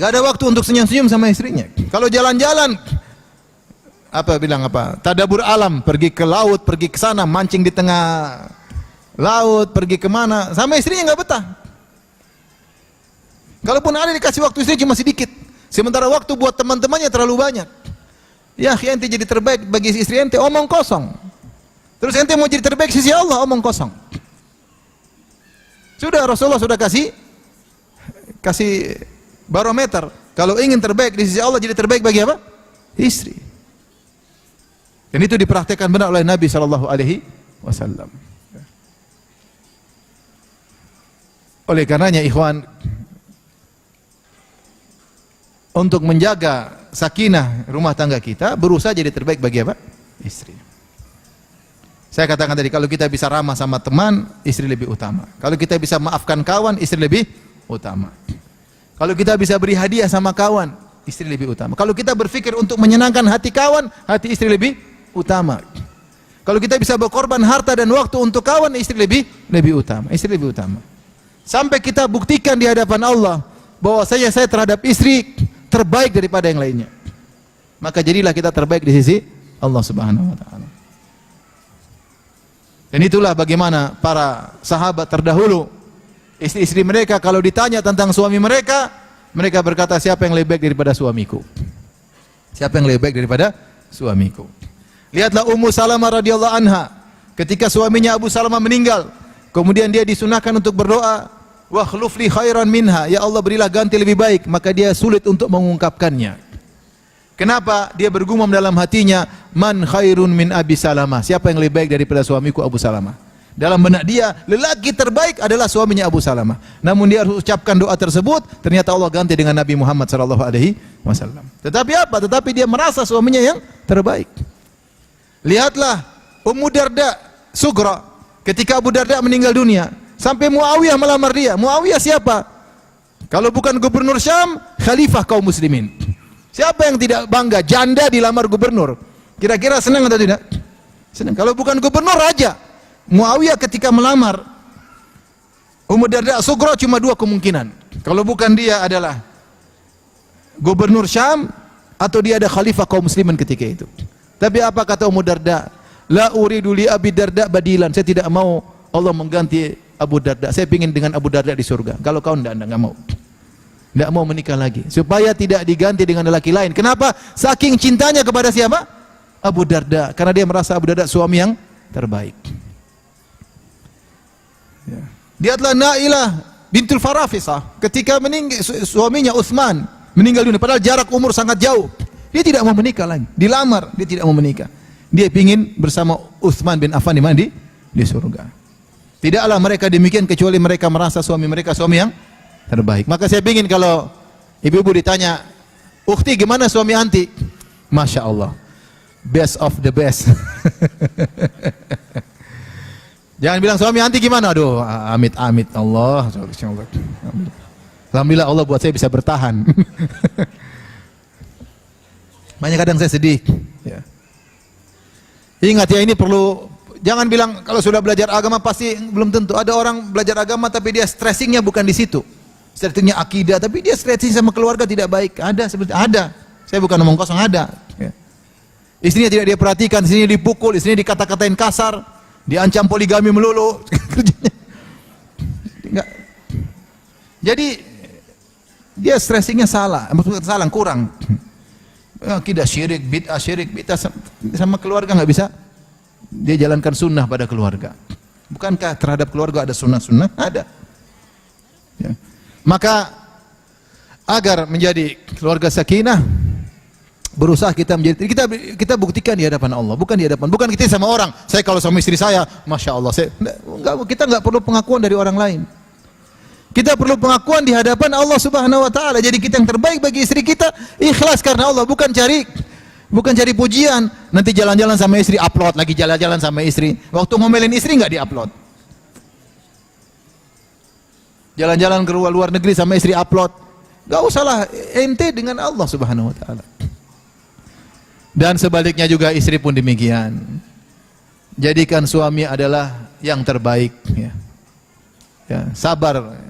S1: ada waktu untuk senyum-senyum sama istrinya. Kalau jalan-jalan, tadabur alam, pergi ke laut, pergi ke sana, mancing di tengah laut, pergi kemana, sama istrinya nggak betah. Kalaupun ada dikasih waktu istri cuma sedikit. Sementara waktu buat teman-temannya terlalu banyak. Ya, ente jadi terbaik bagi istri ente, omong kosong. Terus ente mau jadi terbaik sisi Allah, omong kosong. Sudah Rasulullah sudah kasih barometer. Kalau ingin terbaik di sisi Allah, jadi terbaik bagi apa? Istri. Dan itu dipraktikkan benar oleh Nabi sallallahu alaihi wasallam. Oleh karenanya ikhwan, untuk menjaga sakinah rumah tangga kita, berusaha jadi terbaik bagi apa? Istri. Saya katakan tadi, kalau kita bisa ramah sama teman, istri lebih utama. Kalau kita bisa maafkan kawan, istri lebih utama. Kalau kita bisa beri hadiah sama kawan, istri lebih utama. Kalau kita berpikir untuk menyenangkan hati kawan, hati istri lebih utama. Kalau kita bisa berkorban harta dan waktu untuk kawan, istri lebih utama. Istri lebih utama. Sampai kita buktikan di hadapan Allah bahwa saya terhadap istri terbaik daripada yang lainnya. Maka jadilah kita terbaik di sisi Allah Subhanahu wa taala. Dan itulah bagaimana para sahabat terdahulu, istri-istri mereka kalau ditanya tentang suami mereka, mereka berkata, siapa yang lebih baik daripada suamiku? Siapa yang lebih baik daripada suamiku? Lihatlah Ummu Salamah radhiyallahu anha, ketika suaminya Abu Salamah meninggal, kemudian dia disunahkan untuk berdoa, wa khlufli khairan minha, ya Allah berilah ganti lebih baik, maka dia sulit untuk mengungkapkannya. Kenapa? Dia bergumam dalam hatinya, man khairun min Abi Salamah, siapa yang lebih baik daripada suamiku Abu Salamah. Dalam benak dia, lelaki terbaik adalah suaminya Abu Salamah. Namun dia harus ucapkan doa tersebut, ternyata Allah ganti dengan Nabi Muhammad sallallahu alaihi wasallam. Tetapi apa? Tetapi dia merasa suaminya yang terbaik. Lihatlah Ummu Darda Sugra, ketika Abu Darda meninggal dunia, sampai Muawiyah melamar dia. Muawiyah siapa? Kalau bukan gubernur Syam, khalifah kaum muslimin. Siapa yang tidak bangga janda dilamar gubernur? Kira-kira senang atau tidak? Senang. Kalau bukan gubernur, raja. Muawiyah ketika melamar Ummu Darda Sugra cuma dua kemungkinan. Kalau bukan dia adalah gubernur Syam, atau dia ada khalifah kaum muslimin ketika itu. Tapi apa kata Ummu Darda? La uridu li Abi Darda badilan. Saya tidak mau Allah mengganti Abu Darda. Saya ingin dengan Abu Darda di surga. Kalau kau enggak mau. Enggak mau menikah lagi. Supaya tidak diganti dengan lelaki lain. Kenapa? Saking cintanya kepada siapa? Abu Darda. Karena dia merasa Abu Darda suami yang terbaik. Ya. Lihatlah Nailah bintul Farafisah. Ketika meninggal, suaminya Utsman meninggal dunia. Padahal jarak umur sangat jauh. Dia tidak mau menikah lagi. Dilamar, dia tidak mau menikah. Dia ingin bersama Utsman bin Affan di mana? Di surga. Tidaklah mereka demikian kecuali mereka merasa suami mereka suami yang terbaik. Maka saya ingin kalau ibu-ibu ditanya, "Ukhti, gimana suami anti?" Masya Allah, best of the best. Jangan bilang suami anti gimana, aduh, amit-amit Allah. Alhamdulillah Allah buat saya bisa bertahan. Makanya kadang saya sedih. Ya. Ingat ya, ini perlu. Jangan bilang kalau sudah belajar agama pasti, belum tentu. Ada orang belajar agama tapi dia stressingnya bukan di situ. Stressingnya akidah, tapi dia stressing sama keluarga tidak baik. Ada seperti ada. Saya bukan ngomong kosong, ada. Ya. Istrinya tidak dia perhatikan, istrinya dipukul, istrinya dikata-katain kasar, diancam poligami melulu. Enggak. Jadi dia stressingnya salah, maksudnya salah, kurang. Akidah syirik, bid'ah sama keluarga nggak bisa. Dia jalankan sunnah pada keluarga. Bukankah terhadap keluarga ada sunnah-sunnah? Ada. Ya. Maka agar menjadi keluarga sakinah, berusaha kita menjadi, kita buktikan di hadapan Allah, bukan di hadapan, bukan kita sama orang. Saya kalau sama istri saya, masya Allah, kita nggak perlu pengakuan dari orang lain. Kita perlu pengakuan di hadapan Allah Subhanahu wa taala. Jadi kita yang terbaik bagi istri kita, ikhlas karena Allah, bukan cari pujian. Nanti jalan-jalan sama istri, upload lagi jalan-jalan sama istri. Waktu ngomelin istri enggak di-upload. Jalan-jalan ke luar negeri sama istri, upload. Enggak usahlah, ente dengan Allah Subhanahu wa taala. Dan sebaliknya juga istri pun demikian. Jadikan suami adalah yang terbaik, ya. Ya, sabar.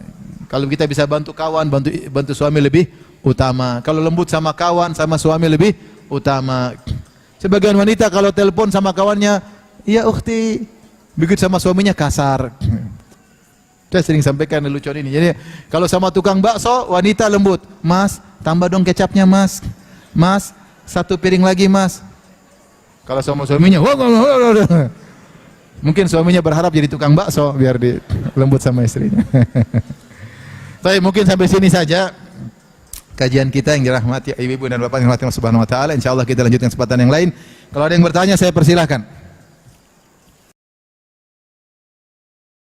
S1: Kalau kita bisa bantu kawan, bantu suami lebih utama. Kalau lembut sama kawan, sama suami lebih utama. Sebagian wanita kalau telepon sama kawannya, "Ya ukhti," begitu sama suaminya kasar. Saya sering sampaikan lelucon ini. Jadi kalau sama tukang bakso, wanita lembut, "Mas, tambah dong kecapnya, Mas. Mas, satu piring lagi, Mas." Kalau sama suaminya, mungkin suaminya berharap jadi tukang bakso biar lembut sama istrinya. Tapi mungkin sampai sini saja kajian kita yang dirahmati ibu-ibu dan bapak yang dirahmati Allah Subhanahu wa taala. Insyaallah kita lanjutkan kesempatan yang lain. Kalau ada yang bertanya saya persilahkan.